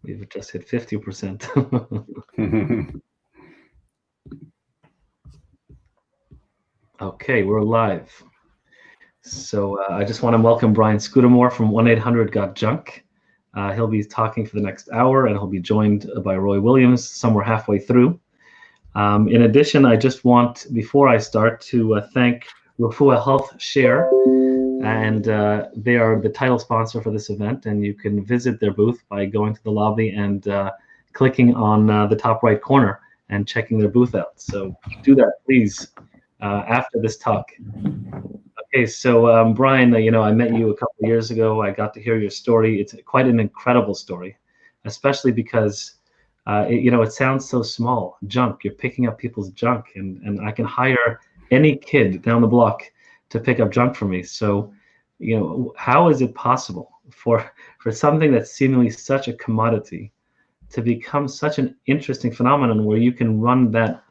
We've just hit 50%. Okay, we're live. So I just want to welcome Brian Scudamore from 1-800-GOT-JUNK. He'll be talking for the next hour, and he'll be joined by Roy Williams somewhere halfway through. In addition, I just want, before I start, to thank Refuah Health Share, and they are the title sponsor for this event, and you can visit their booth by going to the lobby and clicking on the top right corner and checking their booth out. So do that, please, after this talk. Okay, so Brian, I met you a couple of years ago. I got to hear your story. It's quite an incredible story, especially because it sounds so small. Junk, you're picking up people's junk, and I can hire any kid down the block to pick up junk for me. So, how is it possible for something that's seemingly such a commodity to become such an interesting phenomenon where you can run that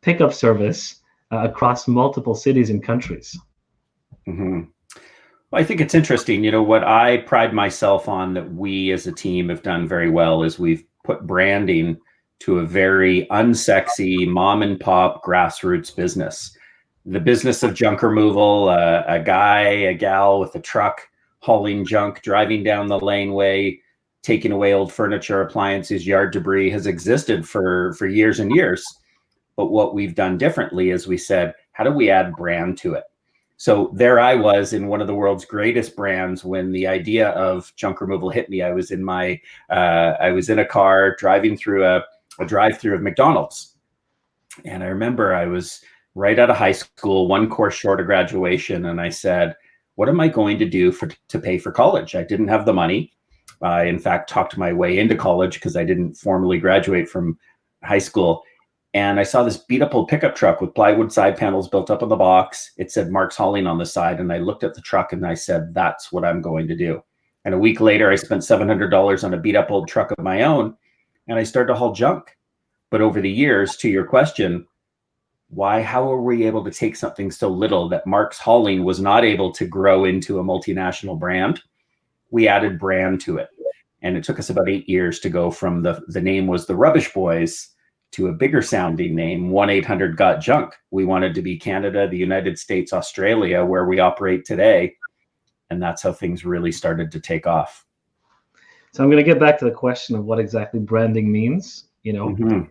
pickup service across multiple cities and countries? Mm-hmm. Well, I think it's interesting. What I pride myself on that we as a team have done very well is we've put branding to a very unsexy mom and pop grassroots business. The business of junk removal, a guy, a gal with a truck hauling junk, driving down the laneway, taking away old furniture, appliances, yard debris has existed for years and years. But what we've done differently is we said, how do we add brand to it? So there I was in one of the world's greatest brands when the idea of junk removal hit me. I was in a car driving through a drive-through of McDonald's. And I remember I was right out of high school, one course short of graduation. And I said, what am I going to do to pay for college? I didn't have the money. I, in fact, talked my way into college because I didn't formally graduate from high school. And I saw this beat up old pickup truck with plywood side panels built up on the box. It said Mark's Hauling on the side. And I looked at the truck and I said, that's what I'm going to do. And a week later, I spent $700 on a beat up old truck of my own. And I started to haul junk. But over the years, to your question, how are we able to take something so little that Mark's Hauling was not able to grow into a multinational brand? We added brand to it. And it took us about 8 years to go from the name was the Rubbish Boys to a bigger sounding name, 1-800-GOT-JUNK. We wanted to be Canada, the United States, Australia, where we operate today. And that's how things really started to take off. So I'm going to get back to the question of what exactly branding means, Mm-hmm.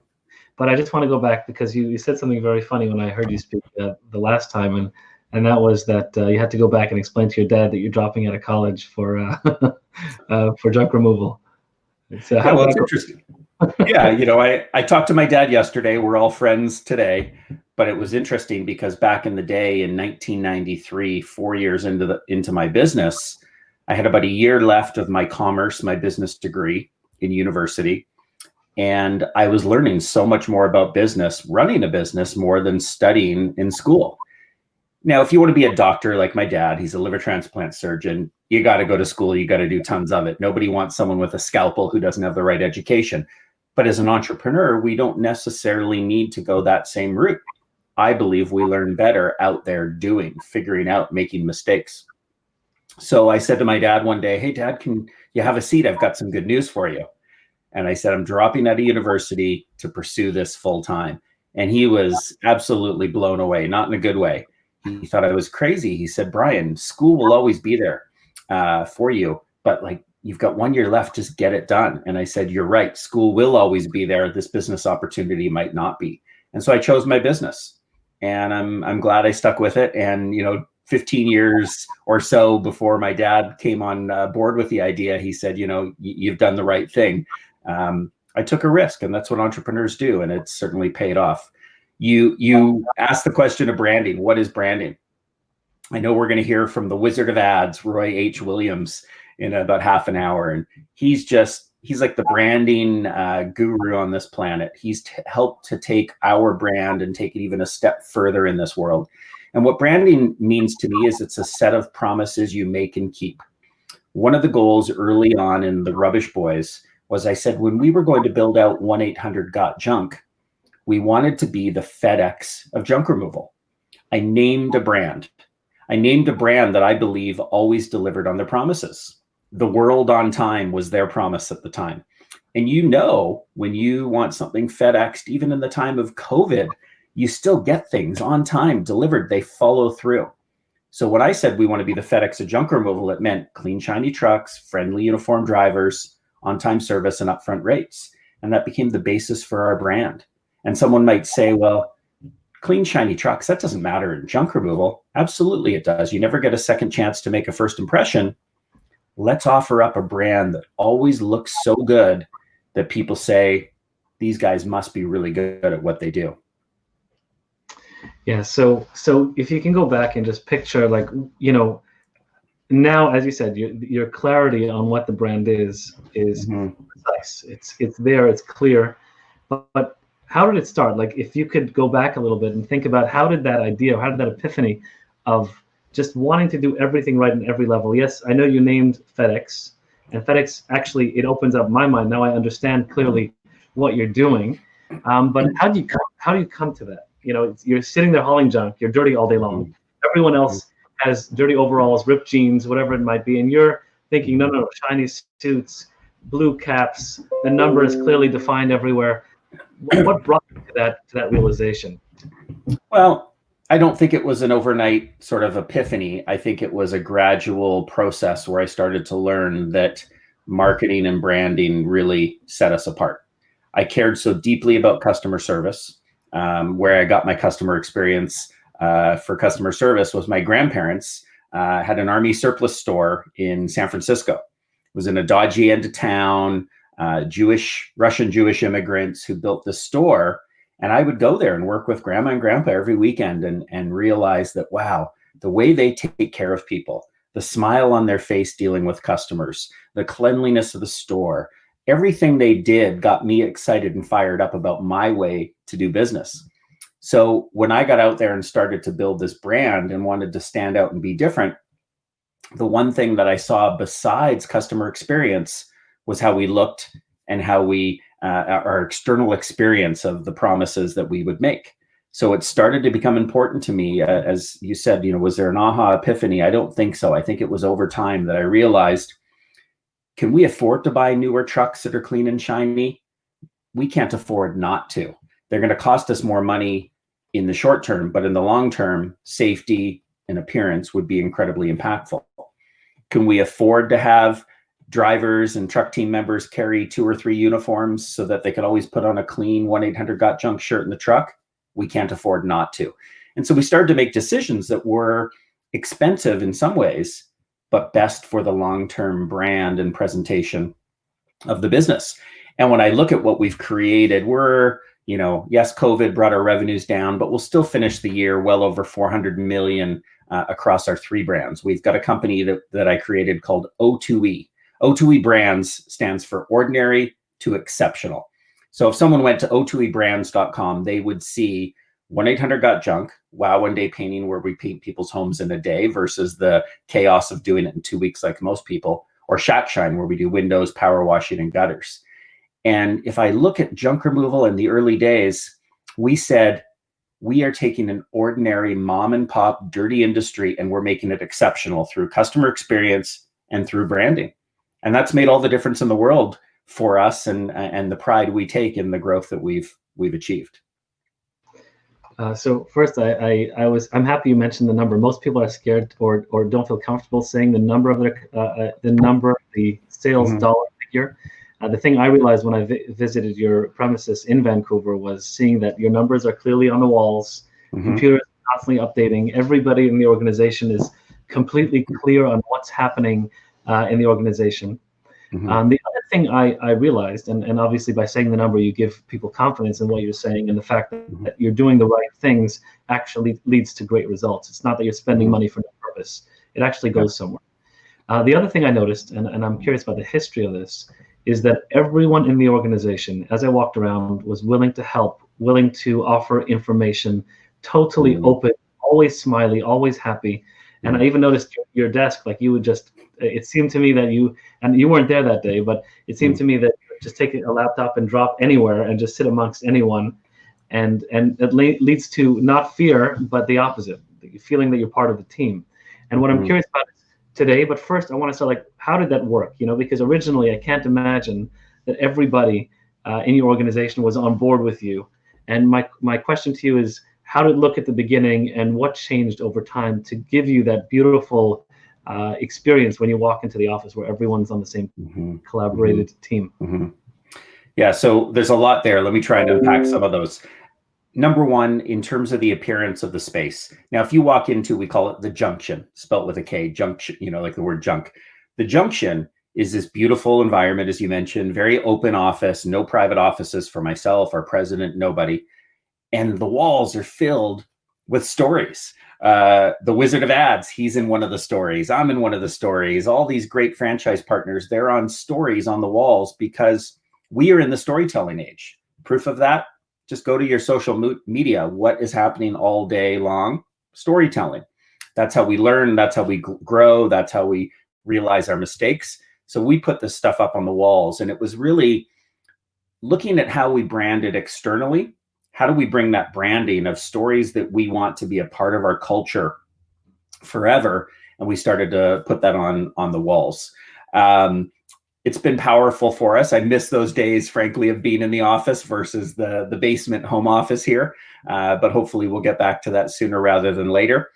But I just want to go back because you said something very funny when I heard you speak the last time, and that was that you had to go back and explain to your dad that you're dropping out of college for junk removal. So well, it's interesting. Yeah, I talked to my dad yesterday. We're all friends today, but it was interesting because back in the day in 1993, 4 years into my business, I had about a year left of my business degree in university. And I was learning so much more about business, running a business more than studying in school. Now, if you want to be a doctor like my dad, he's a liver transplant surgeon, you got to go to school, you got to do tons of it. Nobody wants someone with a scalpel who doesn't have the right education. But as an entrepreneur, we don't necessarily need to go that same route. I believe we learn better out there doing, figuring out, making mistakes. So I said to my dad one day, hey, Dad, can you have a seat? I've got some good news for you. And I said, I'm dropping out of university to pursue this full time. And he was absolutely blown away, not in a good way. He thought I was crazy. He said, Brian, school will always be there for you. But you've got 1 year left, just get it done. And I said, you're right. School will always be there. This business opportunity might not be. And so I chose my business. And I'm glad I stuck with it. And, 15 years or so before my dad came on board with the idea, he said, you've done the right thing. I took a risk, and that's what entrepreneurs do, and it's certainly paid off. You asked the question of branding. What is branding? I know we're going to hear from the Wizard of Ads, Roy H. Williams, in about half an hour, and he's like the branding guru on this planet. He's helped to take our brand and take it even a step further in this world. And what branding means to me is it's a set of promises you make and keep. One of the goals early on in the Rubbish Boys was I said, when we were going to build out 1-800-GOT-JUNK, we wanted to be the FedEx of junk removal. I named a brand. I named a brand that I believe always delivered on their promises. The world on time was their promise at the time. And you know, when you want something FedExed, even in the time of COVID, you still get things on time, delivered. They follow through. So when I said we want to be the FedEx of junk removal, it meant clean, shiny trucks, friendly, uniformed drivers, on-time service, and upfront rates. And that became the basis for our brand. And someone might say, well, clean, shiny trucks, that doesn't matter in junk removal. Absolutely it does. You never get a second chance to make a first impression. Let's offer up a brand that always looks so good that people say, these guys must be really good at what they do. Yeah, so if you can go back and just picture, like, you know, now, as you said, your clarity on what the brand is precise. It's there, it's clear. But how did it start? Like, if you could go back a little bit and think about how did that idea, how did that epiphany of just wanting to do everything right in every level? Yes, I know you named FedEx, and FedEx actually, it opens up my mind. Now I understand clearly what you're doing. But how do you come to that? You know, you're sitting there hauling junk, you're dirty all day long. Everyone else has dirty overalls, ripped jeans, whatever it might be, and you're thinking, no, shiny suits, blue caps, the number is clearly defined everywhere. What brought you to that realization? Well, I don't think it was an overnight sort of epiphany. I think it was a gradual process where I started to learn that marketing and branding really set us apart. I cared so deeply about customer service. Where I got my customer experience for customer service was my grandparents had an army surplus store in San Francisco. It was in a dodgy end of town, Russian Jewish immigrants who built the store. And I would go there and work with grandma and grandpa every weekend and realize that, wow, the way they take care of people, the smile on their face dealing with customers, the cleanliness of the store, everything they did got me excited and fired up about my way to do business. So when I got out there and started to build this brand and wanted to stand out and be different, the one thing that I saw besides customer experience was how we looked and how we, our external experience of the promises that we would make. So it started to become important to me. As you said, you know, was there an aha epiphany? I don't think so. I think it was over time that I realized, can we afford to buy newer trucks that are clean and shiny? We can't afford not to. They're going to cost us more money in the short term, but in the long term, safety and appearance would be incredibly impactful. Can we afford to have drivers and truck team members carry 2 or 3 uniforms so that they could always put on a clean 1-800-GOT-JUNK shirt in the truck? We can't afford not to. And so we started to make decisions that were expensive in some ways, but best for the long-term brand and presentation of the business. And when I look at what we've created, we're, you know, yes, COVID brought our revenues down, but we'll still finish the year well over 400 million across our 3 brands. We've got a company that I created called O2E. O2E Brands stands for ordinary to exceptional. So if someone went to o2ebrands.com, they would see 1-800-GOT-JUNK, Wow One Day Painting, where we paint people's homes in a day versus the chaos of doing it in 2 weeks like most people, or Shack Shine, where we do windows, power washing, and gutters. And if I look at junk removal in the early days, we said, we are taking an ordinary mom and pop dirty industry and we're making it exceptional through customer experience and through branding. And that's made all the difference in the world for us and the pride we take in the growth that we've achieved. So first, I'm happy you mentioned the number. Most people are scared or don't feel comfortable saying the number of the sales dollar figure. The thing I realized when I visited your premises in Vancouver was seeing that your numbers are clearly on the walls. Computers are constantly updating. Everybody in the organization is completely clear on what's happening in the organization. The other thing I realized, and obviously by saying the number, you give people confidence in what you're saying, and the fact that you're doing the right things actually leads to great results. It's not that you're spending money for no purpose. It actually goes somewhere. The other thing I noticed, and I'm curious about the history of this, is that everyone in the organization, as I walked around, was willing to help, willing to offer information, totally open, always smiley, always happy. And I even noticed your desk, like you would just, it seemed to me that you weren't there that day, but it seemed to me that you would just take a laptop and drop anywhere and just sit amongst anyone. And it leads to not fear, but the opposite, feeling that you're part of the team. And what I'm curious about is, today. But first, I want to say, like, how did that work? Because originally, I can't imagine that everybody in your organization was on board with you. And my question to you is, how did it look at the beginning, and what changed over time to give you that beautiful experience when you walk into the office where everyone's on the same collaborated team? Yeah, so there's a lot there. Let me try and unpack some of those. Number one, in terms of the appearance of the space. Now, if you walk into, we call it the junction, spelt with a K, junction, like the word junk. The junction is this beautiful environment, as you mentioned, very open office, no private offices for myself, our president, nobody. And the walls are filled with stories. The Wizard of Ads, he's in one of the stories. I'm in one of the stories. All these great franchise partners, they're on stories on the walls because we are in the storytelling age. Proof of that, just go to your social media. What is happening all day long? Storytelling. That's how we learn. That's how we grow. That's how we realize our mistakes. So we put this stuff up on the walls, and it was really looking at how we branded externally. How do we bring that branding of stories that we want to be a part of our culture forever? And we started to put that on the walls. It's been powerful for us. I miss those days, frankly, of being in the office versus the basement home office here. But hopefully we'll get back to that sooner rather than later.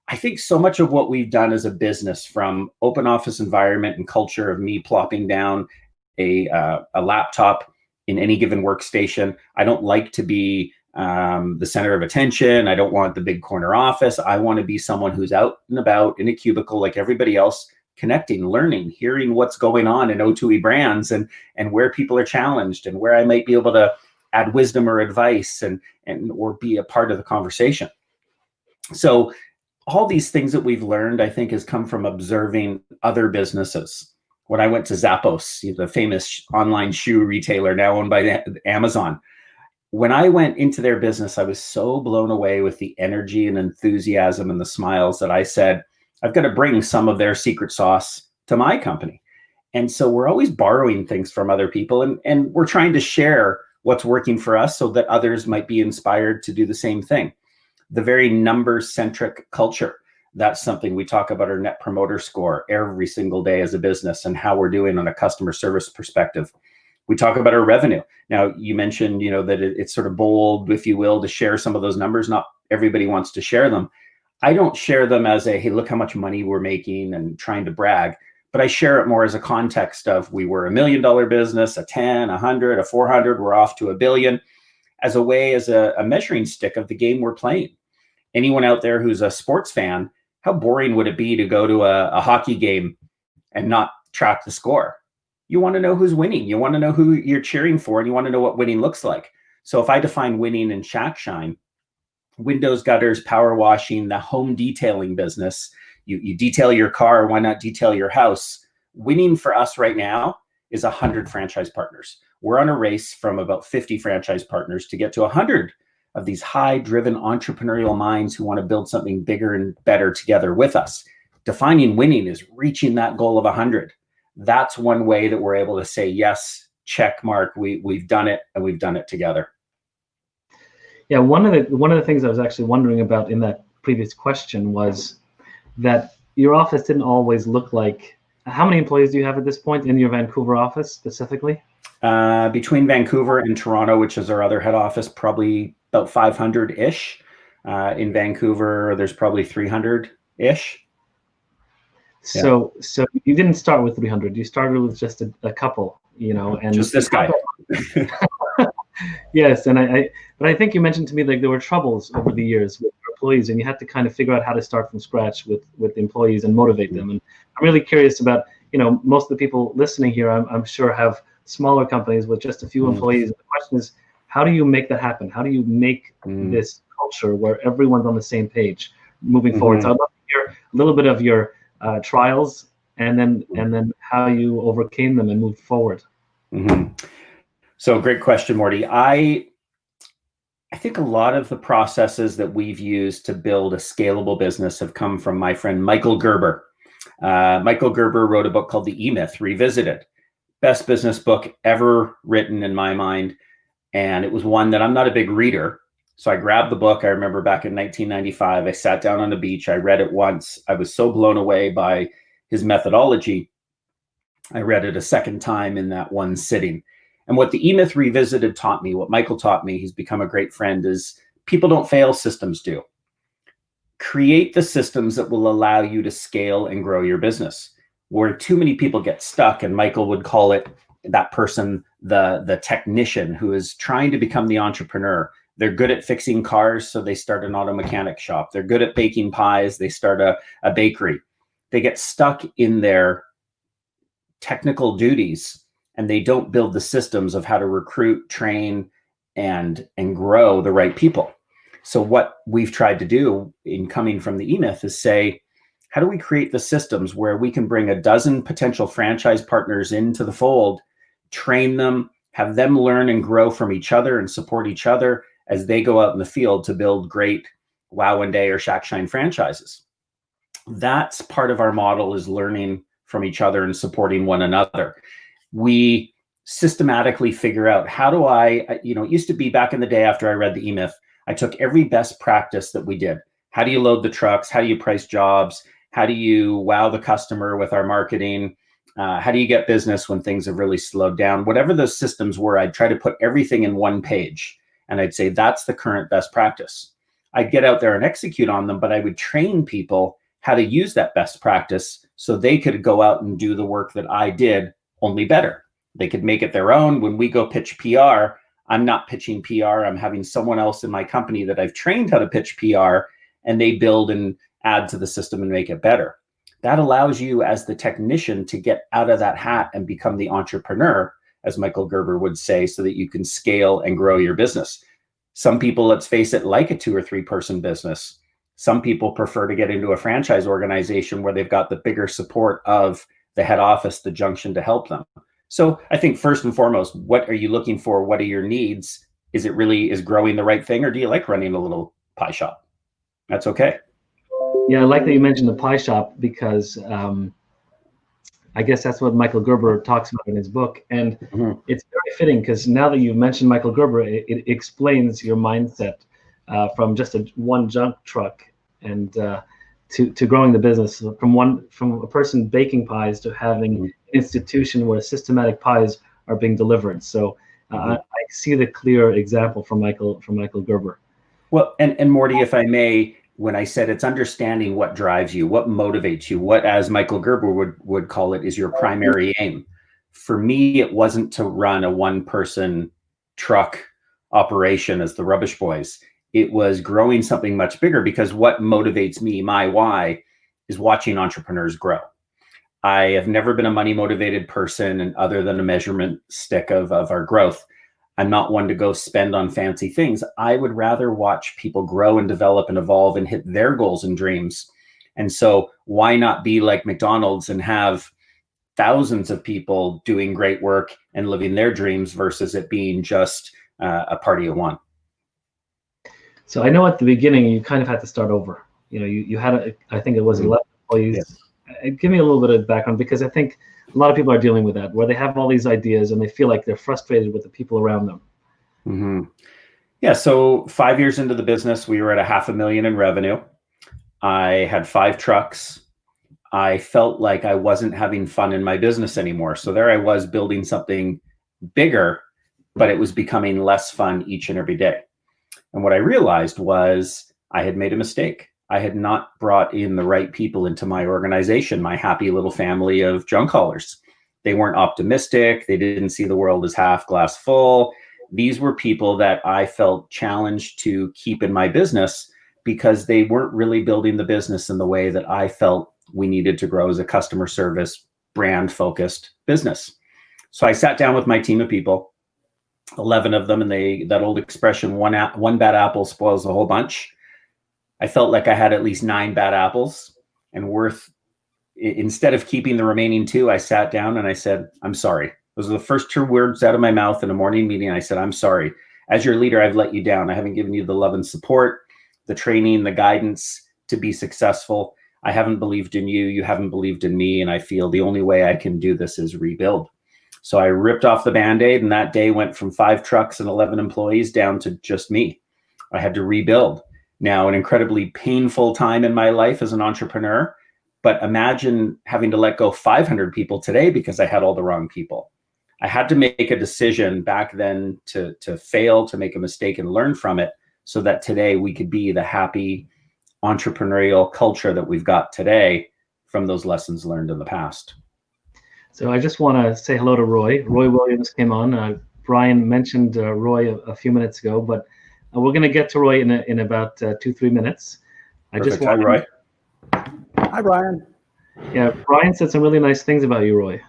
I think so much of what we've done as a business, from open office environment and culture of me plopping down a laptop in any given workstation. I don't like to be the center of attention. I don't want the big corner office. I want to be someone who's out and about in a cubicle like everybody else, connecting, learning, hearing what's going on in O2E brands and where people are challenged and where I might be able to add wisdom or advice and or be a part of the conversation. So all these things that we've learned, I think, has come from observing other businesses. When I went to Zappos, the famous online shoe retailer now owned by Amazon, when I went into their business, I was so blown away with the energy and enthusiasm and the smiles that I said, I've got to bring some of their secret sauce to my company. And so we're always borrowing things from other people, and we're trying to share what's working for us so that others might be inspired to do the same thing. The very number-centric culture, that's something we talk about, our net promoter score every single day as a business and how we're doing on a customer service perspective. We talk about our revenue. Now, you mentioned, that it's sort of bold, if you will, to share some of those numbers. Not everybody wants to share them. I don't share them as a, hey, look how much money we're making and trying to brag, but I share it more as a context of, we were $1 million business, a 10, 100, a 400, we're off to $1 billion, as a way, as a measuring stick of the game we're playing. Anyone out there who's a sports fan, how boring would it be to go to a hockey game and not track the score? You want to know who's winning. You want to know who you're cheering for, and you want to know what winning looks like. So if I define winning in Shack Shine, windows, gutters, power washing, the home detailing business, you detail your car, why not detail your house? Winning for us right now is 100 franchise partners. We're on a race from about 50 franchise partners to get to 100 of these high-driven entrepreneurial minds who want to build something bigger and better together with us. Defining winning is reaching that goal of 100. That's one way that we're able to say, yes, check mark, we've done it, and we've done it together. Yeah, one of the things I was actually wondering about in that previous question was that your office didn't always look like. How many employees do you have at this point in your Vancouver office specifically? Between Vancouver and Toronto, which is our other head office, probably about 500-ish. In Vancouver, there's probably 300-ish. So you didn't start with 300. You started with just a couple, and just this guy. Yes, but I think you mentioned to me, like, there were troubles over the years with your employees, and you had to kind of figure out how to start from scratch with employees and motivate them. And I'm really curious about, most of the people listening here, I'm sure, have smaller companies with just a few employees. And the question is, how do you make that happen? How do you make this culture where everyone's on the same page moving forward? So I'd love to hear a little bit of your trials and then how you overcame them and moved forward. So great question, Morty. I think a lot of the processes that we've used to build a scalable business have come from my friend Michael Gerber. Michael Gerber wrote a book called The E-Myth Revisited. Best business book ever written in my mind. And it was one that I'm not a big reader. So I grabbed the book. I remember back in 1995, I sat down on the beach. I read it once. I was so blown away by his methodology. I read it a second time in that one sitting. And what the E-Myth Revisited taught me, what Michael taught me, he's become a great friend, is people don't fail, systems do. Create the systems that will allow you to scale and grow your business. Where too many people get stuck, and Michael would call it that person, the technician who is trying to become the entrepreneur. They're good at fixing cars, so they start an auto mechanic shop. They're good at baking pies, they start a bakery. They get stuck in their technical duties, and they don't build the systems of how to recruit, train, and grow the right people. So what we've tried to do in coming from the E-Myth is say, how do we create the systems where we can bring a dozen potential franchise partners into the fold, train them, have them learn and grow from each other and support each other as they go out in the field to build great Wow One Day or Shack Shine franchises. That's part of our model, is learning from each other and supporting one another. We systematically figure out, how do I, it used to be back in the day after I read the E-Myth, I took every best practice that we did. How do you load the trucks? How do you price jobs? How do you wow the customer with our marketing? How do you get business when things have really slowed down? Whatever those systems were, I'd try to put everything in one page. And I'd say, that's the current best practice. I'd get out there and execute on them, but I would train people how to use that best practice so they could go out and do the work that I did, only better. They could make it their own. When we go pitch PR, I'm not pitching PR. I'm having someone else in my company that I've trained how to pitch PR, and they build and add to the system and make it better. That allows you as the technician to get out of that hat and become the entrepreneur, as Michael Gerber would say, so that you can scale and grow your business. Some people, let's face it, like a 2 or 3 person business. Some people prefer to get into a franchise organization where they've got the bigger support of the head office, the junction, to help them. So I think first and foremost, what are you looking for? What are your needs? Is growing the right thing, or do you like running a little pie shop? That's okay. Yeah, I like that you mentioned the pie shop, because I guess that's what Michael Gerber talks about in his book. And it's very fitting, because now that you mentioned Michael Gerber, it explains your mindset from just one junk truck and to growing the business, from a person baking pies to having an institution where systematic pies are being delivered. So I see the clear example from Michael Gerber. Well, and Morty, if I may, when I said it's understanding what drives you, what motivates you, what, as Michael Gerber would call it, is your primary aim. For me, it wasn't to run a one-person truck operation as the Rubbish Boys. It was growing something much bigger, because what motivates me, my why, is watching entrepreneurs grow. I have never been a money-motivated person, and other than a measurement stick of our growth. I'm not one to go spend on fancy things. I would rather watch people grow and develop and evolve and hit their goals and dreams. And so why not be like McDonald's and have thousands of people doing great work and living their dreams versus it being just a party of one? So I know at the beginning you kind of had to start over. You had, I think it was 11 employees. Yes. Give me a little bit of background, because I think a lot of people are dealing with that, where they have all these ideas and they feel like they're frustrated with the people around them. Yeah. So 5 years into the business, we were at $500,000 in revenue. I had 5 trucks. I felt like I wasn't having fun in my business anymore. So there I was, building something bigger, but it was becoming less fun each and every day. And what I realized was I had made a mistake. I had not brought in the right people into my organization, my happy little family of junk haulers. They weren't optimistic. They didn't see the world as half glass full. These were people that I felt challenged to keep in my business, because they weren't really building the business in the way that I felt we needed to grow as a customer service, brand focused business. So I sat down with my team of people, 11 of them, and that old expression, one bad apple spoils the whole bunch. I felt like I had at least 9 bad apples, and instead of keeping the remaining 2, I sat down and I said, I'm sorry. Those are the first 2 words out of my mouth in a morning meeting. I said, I'm sorry. As your leader, I've let you down. I haven't given you the love and support, the training, the guidance to be successful. I haven't believed in you. You haven't believed in me. And I feel the only way I can do this is rebuild. So I ripped off the Band-Aid, and that day went from 5 trucks and 11 employees down to just me. I had to rebuild. Now, an incredibly painful time in my life as an entrepreneur, but imagine having to let go 500 people today because I had all the wrong people. I had to make a decision back then to fail, to make a mistake and learn from it, so that today we could be the happy entrepreneurial culture that we've got today from those lessons learned in the past. So I just want to say hello to Roy. Roy Williams came on. Brian mentioned Roy a few minutes ago, but we're going to get to Roy in about 2-3 minutes. Perfect. Hi, Roy. Hi, Brian. Yeah, Brian said some really nice things about you, Roy.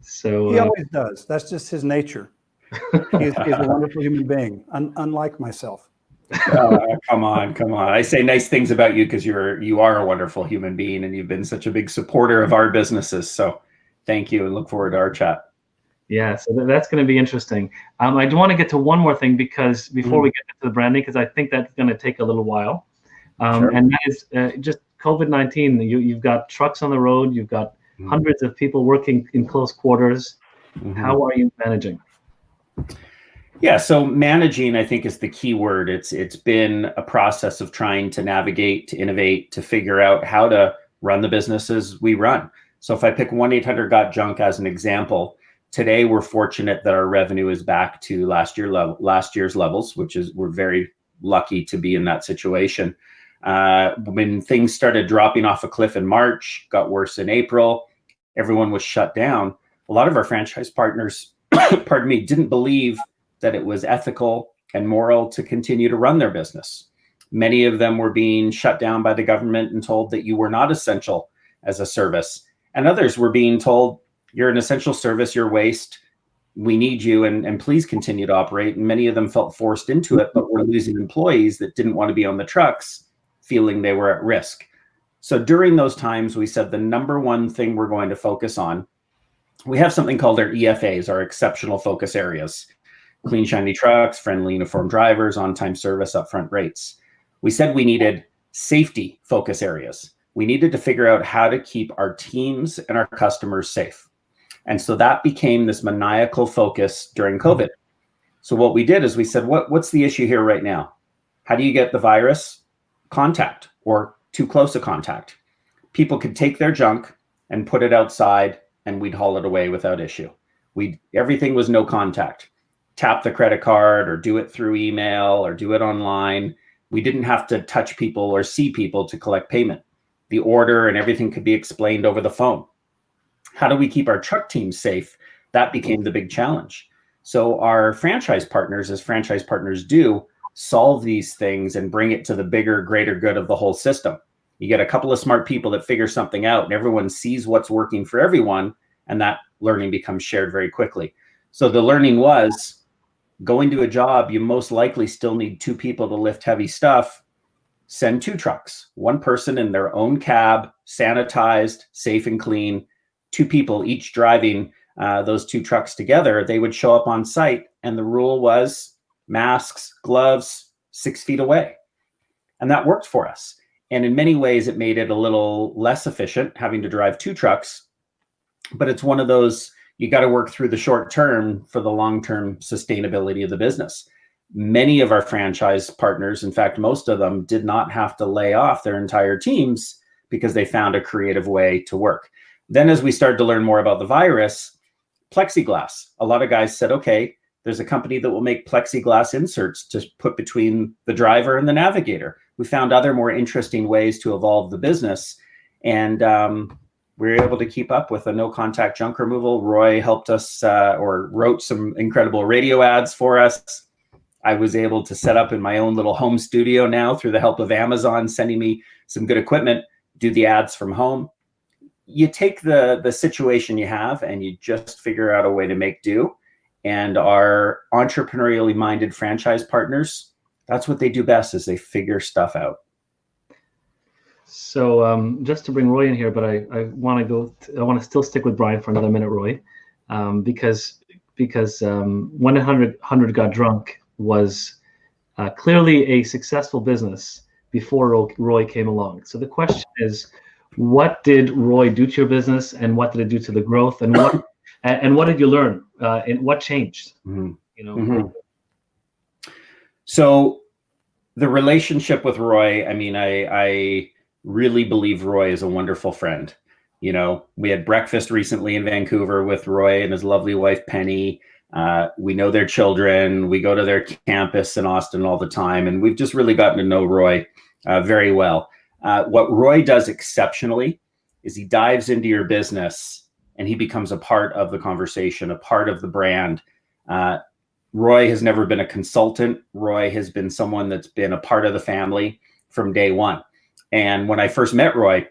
So he always does. That's just his nature. He's a wonderful human being, unlike myself. Come on. I say nice things about you because you are a wonderful human being, and you've been such a big supporter of our businesses. So thank you, and look forward to our chat. Yeah, so that's going to be interesting. I do want to get to one more thing because before we get to the branding, because I think that's going to take a little while. Sure. And that is just COVID-19. You've got trucks on the road. You've got hundreds of people working in close quarters. How are you managing? Yeah, so managing, I think, is the key word. It's been a process of trying to navigate, to innovate, to figure out how to run the businesses we run. So if I pick 1-800-GOT-JUNK as an example, today we're fortunate that our revenue is back to last year's levels, which is, we're very lucky to be in that situation. When things started dropping off a cliff in March, got worse in April, everyone was shut down. A lot of our franchise partners, pardon me, didn't believe that it was ethical and moral to continue to run their business. Many of them were being shut down by the government and told that you were not essential as a service. And others were being told, you're an essential service, you're waste, we need you, and please continue to operate. And many of them felt forced into it, but were losing employees that didn't want to be on the trucks, feeling they were at risk. So during those times, we said the number one thing we're going to focus on, we have something called our EFAs, our exceptional focus areas. Clean, shiny trucks, friendly, uniformed drivers, on-time service, upfront rates. We said we needed safety focus areas. We needed to figure out how to keep our teams and our customers safe. And so that became this maniacal focus during COVID. So what we did is we said, what's the issue here right now? How do you get the virus? Contact, or too close a contact. People could take their junk and put it outside, and we'd haul it away without issue. Everything was no contact. Tap the credit card or do it through email or do it online. We didn't have to touch people or see people to collect payment. The order and everything could be explained over the phone. How do we keep our truck teams safe? That became the big challenge. So our franchise partners, as franchise partners do, solve these things and bring it to the bigger, greater good of the whole system. You get a couple of smart people that figure something out, and everyone sees what's working for everyone, and that learning becomes shared very quickly. So the learning was, going to a job, you most likely still need 2 people to lift heavy stuff. Send 2 trucks, 1 person in their own cab, sanitized, safe and clean, 2 people each driving those 2 trucks together. They would show up on site, and the rule was masks, gloves, 6 feet away. And that worked for us. And in many ways, it made it a little less efficient having to drive 2 trucks. But it's one of those, you got to work through the short term for the long-term sustainability of the business. Many of our franchise partners, in fact, most of them, did not have to lay off their entire teams because they found a creative way to work. Then as we started to learn more about the virus, plexiglass, a lot of guys said, okay, there's a company that will make plexiglass inserts to put between the driver and the navigator. We found other more interesting ways to evolve the business. And we were able to keep up with a no-contact junk removal. Roy helped us or wrote some incredible radio ads for us. I was able to set up in my own little home studio now through the help of Amazon, sending me some good equipment, do the ads from home. You take the situation you have and you just figure out a way to make do. And our entrepreneurially minded franchise partners, that's what they do best, is they figure stuff out. So just to bring Roy in here, but I want to still stick with Brian for another minute, Roy, because 1-800-GOT-JUNK was clearly a successful business before Roy came along. So the question is, what did Roy do to your business, and what did it do to the growth, and what did you learn, and what changed? Mm-hmm. You know. Mm-hmm. So The relationship with Roy, I mean, I really believe Roy is a wonderful friend. You know, we had breakfast recently in Vancouver with Roy and his lovely wife, Penny. We know their children. We go to their campus in Austin all the time. And we've just really gotten to know Roy very well. What Roy does exceptionally is he dives into your business and he becomes a part of the conversation, a part of the brand. Roy has never been a consultant. Roy has been someone that's been a part of the family from day one. And when I first met Roy,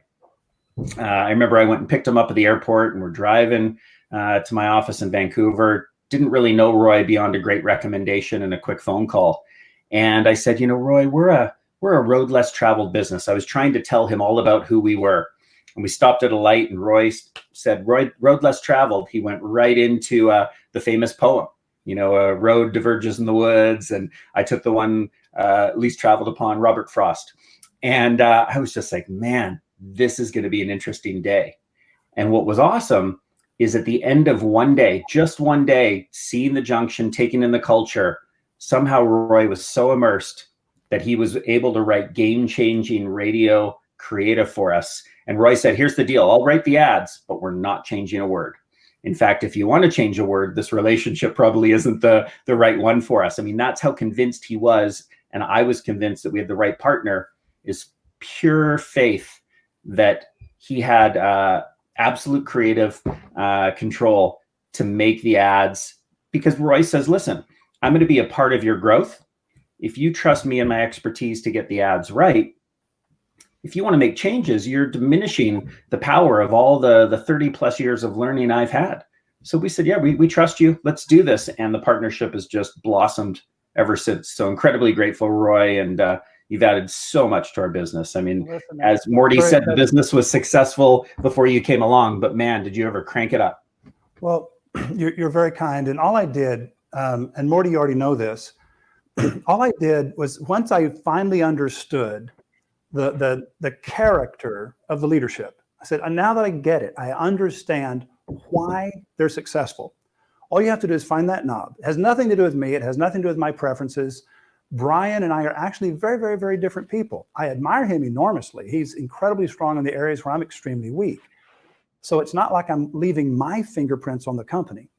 I remember I went and picked him up at the airport and we're driving to my office in Vancouver. Didn't really know Roy beyond a great recommendation and a quick phone call. And I said, you know, Roy, we're a road less traveled business. I was trying to tell him all about who we were. And we stopped at a light and Roy said, road less traveled. He went right into the famous poem, you know, a road diverges in the woods. And I took the one least traveled upon, Robert Frost. And I was just like, man, this is going to be an interesting day. And what was awesome is at the end of one day, just one day, seeing the junction, taking in the culture, somehow Roy was so immersed that he was able to write game-changing radio creative for us. And Roy said, here's the deal. I'll write the ads, but we're not changing a word. In fact, if you want to change a word, this relationship probably isn't the right one for us. I mean, that's how convinced he was. And I was convinced that we had the right partner, is pure faith that he had absolute creative control to make the ads, because Roy says, listen, I'm going to be a part of your growth. If you trust me and my expertise to get the ads right, if you want to make changes, you're diminishing the power of all the 30 plus years of learning I've had. So we said, yeah, we trust you. Let's do this. And the partnership has just blossomed ever since. So incredibly grateful, Roy. And you've added so much to our business. I mean, as Morty said, the business was successful before you came along, but man, did you ever crank it up? Well, you're very kind. And all I did, and Morty, you already know this, all I did was, once I finally understood the character of the leadership, I said, now that I get it, I understand why they're successful. All you have to do is find that knob. It has nothing to do with me. It has nothing to do with my preferences. Brian and I are actually very, very, very different people. I admire him enormously. He's incredibly strong in the areas where I'm extremely weak. So it's not like I'm leaving my fingerprints on the company.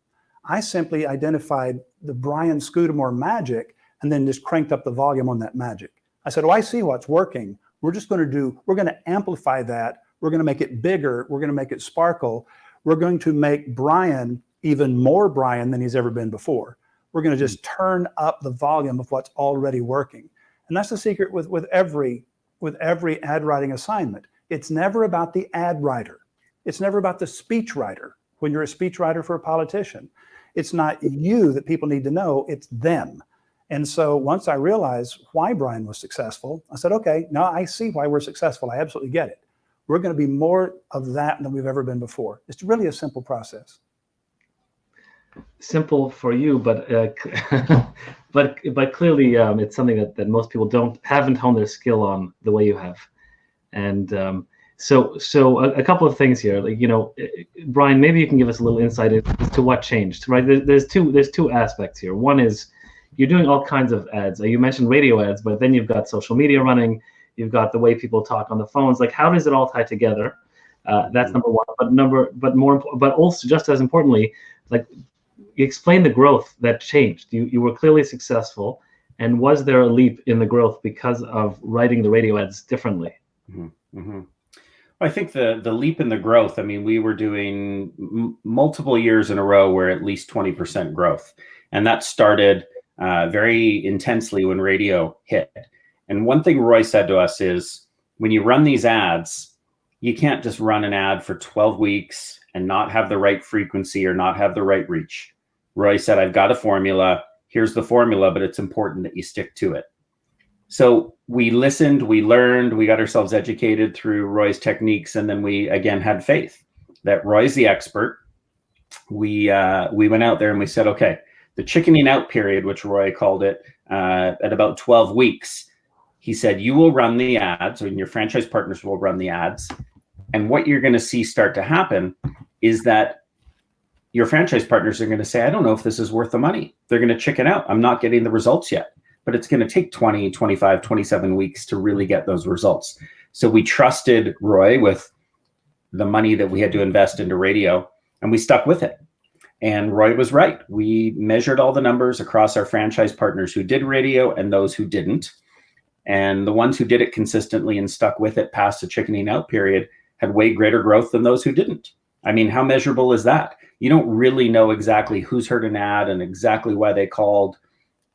I simply identified the Brian Scudamore magic and then just cranked up the volume on that magic. I said, oh, I see what's working. We're going to amplify that. We're going to make it bigger. We're going to make it sparkle. We're going to make Brian even more Brian than he's ever been before. We're going to just turn up the volume of what's already working. And that's the secret with every ad writing assignment. It's never about the ad writer. It's never about the speech writer. When you're a speech writer for a politician, it's not you that people need to know, it's them. And so once I realized why Brian was successful, I said, okay, now I see why we're successful. I absolutely get it. We're going to be more of that than we've ever been before. It's really a simple process. Simple for you, but but clearly it's something that most people haven't honed their skill on the way you have. And so a couple of things here, like, you know, Brian, maybe you can give us a little insight as to what changed, right? There's two aspects here. One is you're doing all kinds of ads. You mentioned radio ads, but then you've got social media running. You've got the way people talk on the phones. Like, how does it all tie together? That's number one. But also, just as importantly, like, explain the growth that changed. You were clearly successful, and was there a leap in the growth because of writing the radio ads differently? Mm-hmm. Mm-hmm. I think the leap in the growth, I mean, we were doing multiple years in a row where at least 20% growth. And that started very intensely when radio hit. And one thing Roy said to us is, when you run these ads, you can't just run an ad for 12 weeks and not have the right frequency or not have the right reach. Roy said, I've got a formula. Here's the formula, but it's important that you stick to it. So we listened, we learned, we got ourselves educated through Roy's techniques, and then we again had faith that Roy's the expert. We went out there and we said, okay, the chickening out period, which Roy called it, at about 12 weeks, he said, you will run the ads, and your franchise partners will run the ads. And what you're going to see start to happen is that your franchise partners are going to say, I don't know if this is worth the money. They're going to chicken out. I'm not getting the results yet. but it's going to take 20, 25, 27 weeks to really get those results. So we trusted Roy with the money that we had to invest into radio, and we stuck with it. And Roy was right. We measured all the numbers across our franchise partners who did radio and those who didn't. And the ones who did it consistently and stuck with it past the chickening out period had way greater growth than those who didn't. I mean, how measurable is that? You don't really know exactly who's heard an ad and exactly why they called,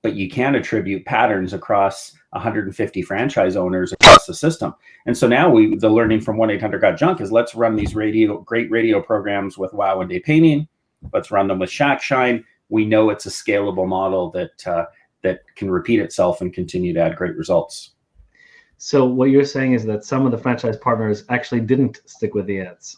but you can attribute patterns across 150 franchise owners across the system. And so now the learning from 1-800-GOT-JUNK is, let's run these great radio programs with Wow and Day Painting. Let's run them with Shack Shine. We know it's a scalable model that can repeat itself and continue to add great results. So what you're saying is that some of the franchise partners actually didn't stick with the ads.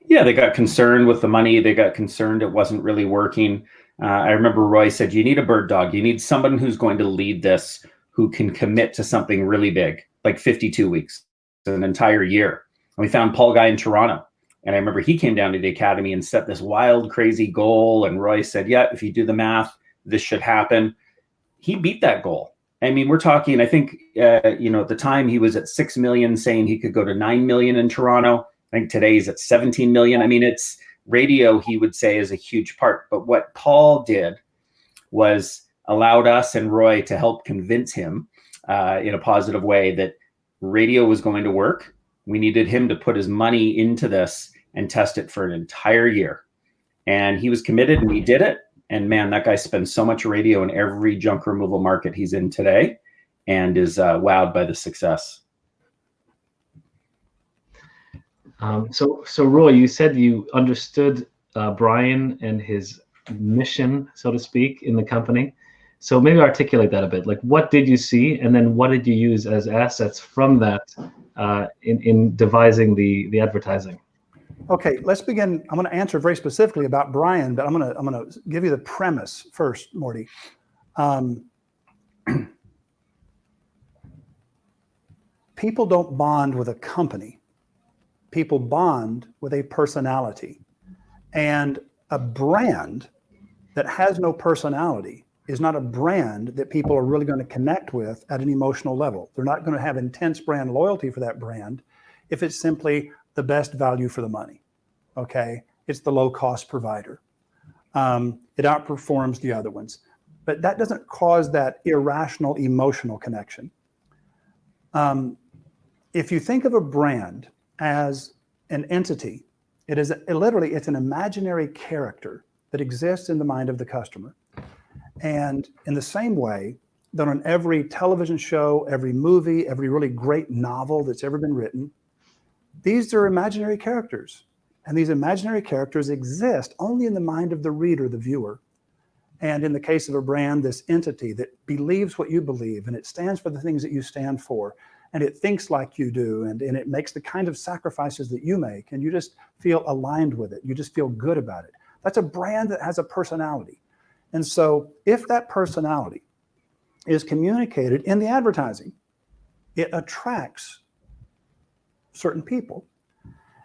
Yeah, they got concerned with the money. They got concerned it wasn't really working. I remember Roy said, you need a bird dog. You need someone who's going to lead this, who can commit to something really big, like 52 weeks, an entire year. And we found Paul Guy in Toronto. And I remember he came down to the academy and set this wild, crazy goal. And Roy said, yeah, if you do the math, this should happen. He beat that goal. I mean, we're talking, I think, at the time he was at 6 million, saying he could go to 9 million in Toronto. I think today he's at 17 million. I mean, it's radio, he would say, is a huge part. But what Paul did was allowed us and Roy to help convince him in a positive way that radio was going to work. We needed him to put his money into this and test it for an entire year. And he was committed and he did it. And man, that guy spends so much radio in every junk removal market he's in today and is wowed by the success. So Roy, you said you understood Brian and his mission, so to speak, in the company. So maybe articulate that a bit. Like, what did you see, and then what did you use as assets from that in devising the advertising? Okay, let's begin. I'm going to answer very specifically about Brian, but I'm going to give you the premise first, Morty. People don't bond with a company. People bond with a personality. And a brand that has no personality is not a brand that people are really going to connect with at an emotional level. They're not going to have intense brand loyalty for that brand if it's simply the best value for the money. Okay, it's the low cost provider. It outperforms the other ones, but that doesn't cause that irrational emotional connection. If you think of a brand as an entity, it's an imaginary character that exists in the mind of the customer. And in the same way that on every television show, every movie, every really great novel that's ever been written, these are imaginary characters. And these imaginary characters exist only in the mind of the reader, the viewer. And in the case of a brand, this entity that believes what you believe, and it stands for the things that you stand for, and it thinks like you do, and it makes the kind of sacrifices that you make, and you just feel aligned with it. You just feel good about it. That's a brand that has a personality. And so if that personality is communicated in the advertising, it attracts certain people.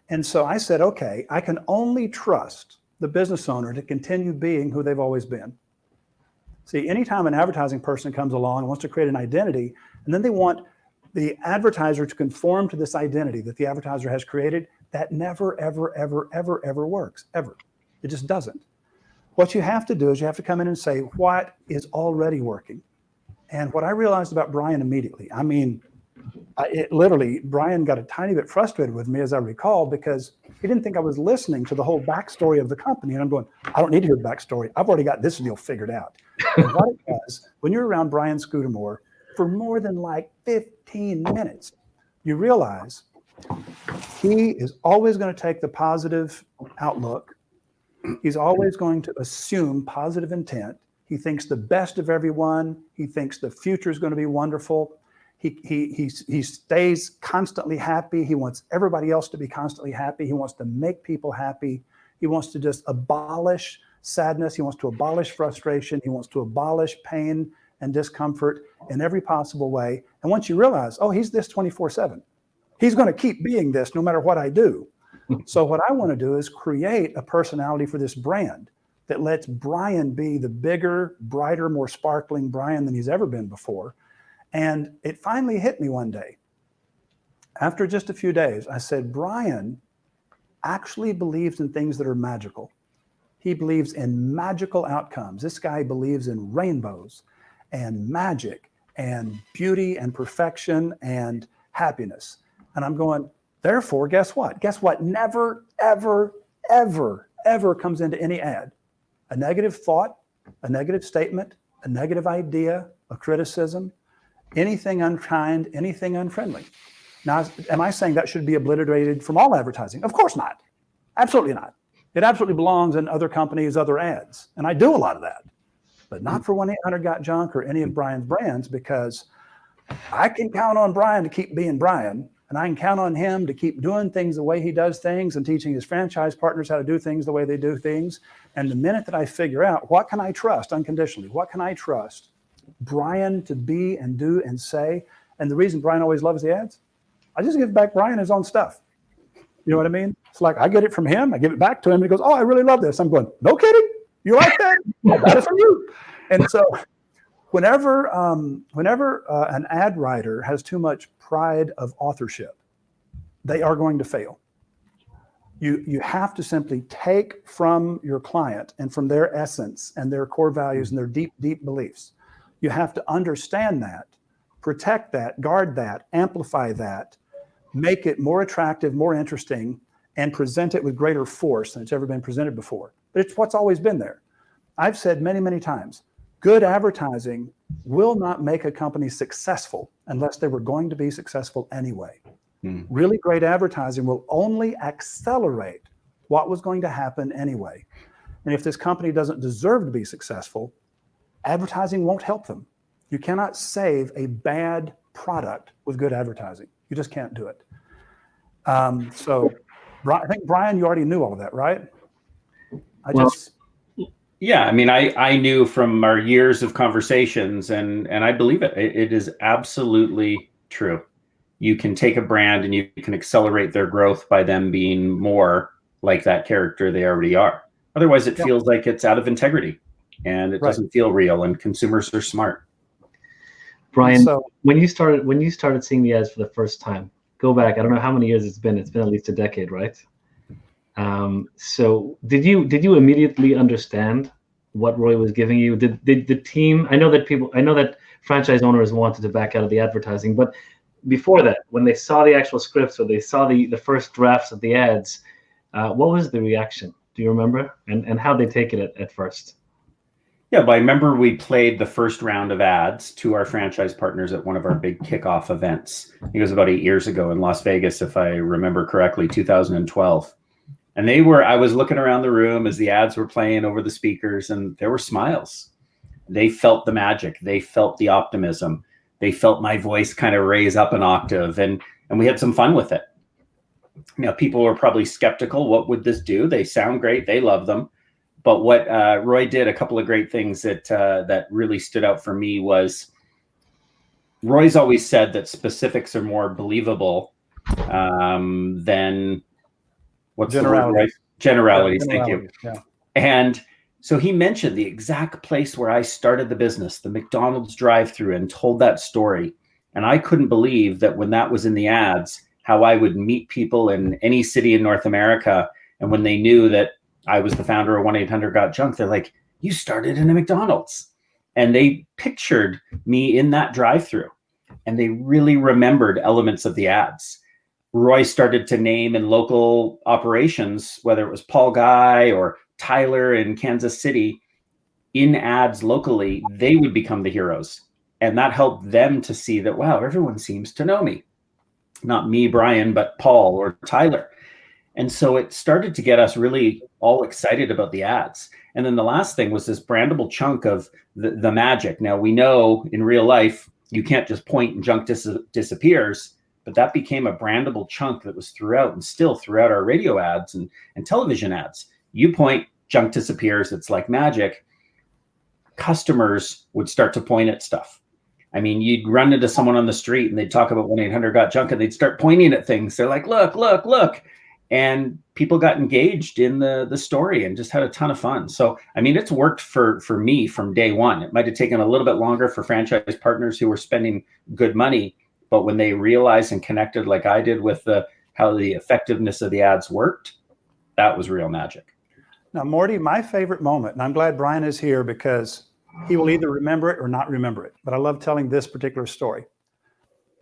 And so I said, okay, I can only trust the business owner to continue being who they've always been. See, anytime an advertising person comes along and wants to create an identity, and then they want the advertiser to conform to this identity that the advertiser has created, that never, ever, ever, ever, ever works, ever. It just doesn't. What you have to do is you have to come in and say, what is already working? And what I realized about Brian immediately, I mean, Brian got a tiny bit frustrated with me, as I recall, because he didn't think I was listening to the whole backstory of the company. And I'm going, I don't need to hear the backstory. I've already got this deal figured out. And what it was, when you're around Brian Scudamore for more than like 15 minutes, you realize he is always going to take the positive outlook. He's always going to assume positive intent. He thinks the best of everyone. He thinks the future is going to be wonderful. He stays constantly happy. He wants everybody else to be constantly happy. He wants to make people happy. He wants to just abolish sadness. He wants to abolish frustration. He wants to abolish pain and discomfort in every possible way. And once you realize, oh, he's this 24/7. He's going to keep being this no matter what I do. So what I want to do is create a personality for this brand that lets Brian be the bigger, brighter, more sparkling Brian than he's ever been before. And it finally hit me one day. After just a few days, I said, Brian actually believes in things that are magical. He believes in magical outcomes. This guy believes in rainbows and magic and beauty and perfection and happiness. And I'm going, therefore, guess what? Guess what? Never, ever, ever, ever comes into any ad. A negative thought, a negative statement, a negative idea, a criticism, anything unkind, anything unfriendly. Now, am I saying that should be obliterated from all advertising? Of course not. Absolutely not. It absolutely belongs in other companies, other ads. And I do a lot of that, but not for 1-800-GOT-JUNK or any of Brian's brands, because I can count on Brian to keep being Brian, and I can count on him to keep doing things the way he does things and teaching his franchise partners how to do things the way they do things. And the minute that I figure out what can I trust unconditionally, what can I trust Brian to be and do and say, and the reason Brian always loves the ads, I just give back Brian his own stuff. You know what I mean? It's like I get it from him, I give it back to him, and he goes, oh, I really love this. I'm going, no kidding? You like that? I got it from you. And so whenever an ad writer has too much pride of authorship, they are going to fail. You have to simply take from your client and from their essence and their core values and their deep, deep beliefs. You have to understand that, protect that, guard that, amplify that, make it more attractive, more interesting, and present it with greater force than it's ever been presented before. But it's what's always been there. I've said many, many times, good advertising will not make a company successful unless they were going to be successful anyway. Really great advertising will only accelerate what was going to happen anyway. And if this company doesn't deserve to be successful, advertising won't help them. You cannot save a bad product with good advertising. You just can't do it. So I think, Brian, you already knew all of that, right? Yeah, I mean, I knew from our years of conversations, and I believe it. It is absolutely true. You can take a brand and you can accelerate their growth by them being more like that character they already are. Otherwise, it feels like it's out of integrity, and it doesn't feel real, and consumers are smart. Brian, so, when you started seeing the ads for the first time, go back, I don't know how many years it's been at least a decade, right? So did you immediately understand what Roy was giving you? Did the team, I know that franchise owners wanted to back out of the advertising, but before that, when they saw the actual scripts or they saw the first drafts of the ads, what was the reaction? Do you remember? And how they take it at first? Yeah, but I remember we played the first round of ads to our franchise partners at one of our big kickoff events. It was about 8 years ago in Las Vegas, if I remember correctly, 2012. And I was looking around the room as the ads were playing over the speakers, and there were smiles. They felt the magic. They felt the optimism. They felt my voice kind of raise up an octave, and we had some fun with it. Now, people were probably skeptical. What would this do? They sound great. They love them. But what Roy did, a couple of great things that really stood out for me was Roy's always said that specifics are more believable than what's generalities. The word, right? Generalities. Thank you. Yeah. And so he mentioned the exact place where I started the business, the McDonald's drive-through, and told that story. And I couldn't believe that when that was in the ads, how I would meet people in any city in North America, and when they knew that I was the founder of 1-800-GOT-JUNK, they're like, you started in a McDonald's. And they pictured me in that drive-through, and they really remembered elements of the ads. Roy started to name in local operations, whether it was Paul Guy or Tyler in Kansas City, in ads locally, they would become the heroes. And that helped them to see that, wow, everyone seems to know me. Not me, Brian, but Paul or Tyler. And so it started to get us really all excited about the ads. And then the last thing was this brandable chunk of the magic. Now, we know in real life, you can't just point and junk disappears, but that became a brandable chunk that was throughout and still throughout our radio ads and television ads. You point, junk disappears. It's like magic. Customers would start to point at stuff. I mean, you'd run into someone on the street and they'd talk about 1-800-GOT-JUNK and they'd start pointing at things. They're like, look, look, look. And people got engaged in the story and just had a ton of fun. So, I mean, it's worked for me from day one. It might have taken a little bit longer for franchise partners who were spending good money, but when they realized and connected like I did with how the effectiveness of the ads worked, that was real magic. Now, Morty, my favorite moment, and I'm glad Brian is here because he will either remember it or not remember it, but I love telling this particular story.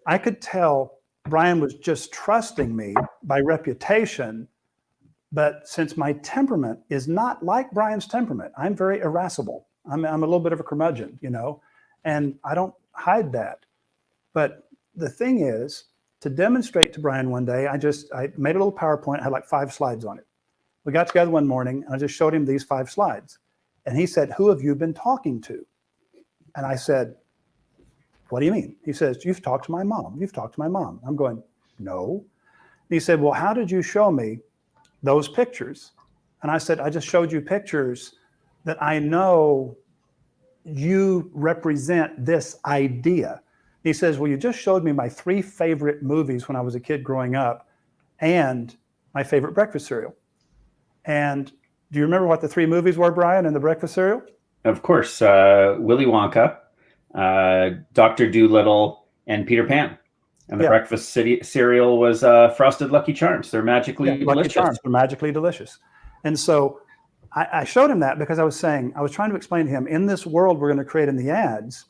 I could tell Brian was just trusting me by reputation, but since my temperament is not like Brian's temperament, I'm very irascible. I'm a little bit of a curmudgeon, you know, and I don't hide that. But the thing is, to demonstrate to Brian one day, I made a little PowerPoint, I had like 5 slides on it. We got together one morning and I just showed him these 5 slides. And he said, "Who have you been talking to?" And I said, "What do you mean?" He says, "You've talked to my mom. You've talked to my mom." I'm going, "No." And he said, "Well, how did you show me those pictures?" And I said, "I just showed you pictures that I know you represent this idea." He says, "Well, you just showed me my 3 favorite movies when I was a kid growing up and my favorite breakfast cereal." And do you remember what the 3 movies were, Brian, in the breakfast cereal? Of course, Willy Wonka, Dr. Dolittle, and Peter Pan. And the breakfast cereal was Frosted Lucky Charms. They're magically delicious. Lucky Charms, they're magically delicious. And so I showed him that because I was trying to explain to him, in this world we're going to create in the ads,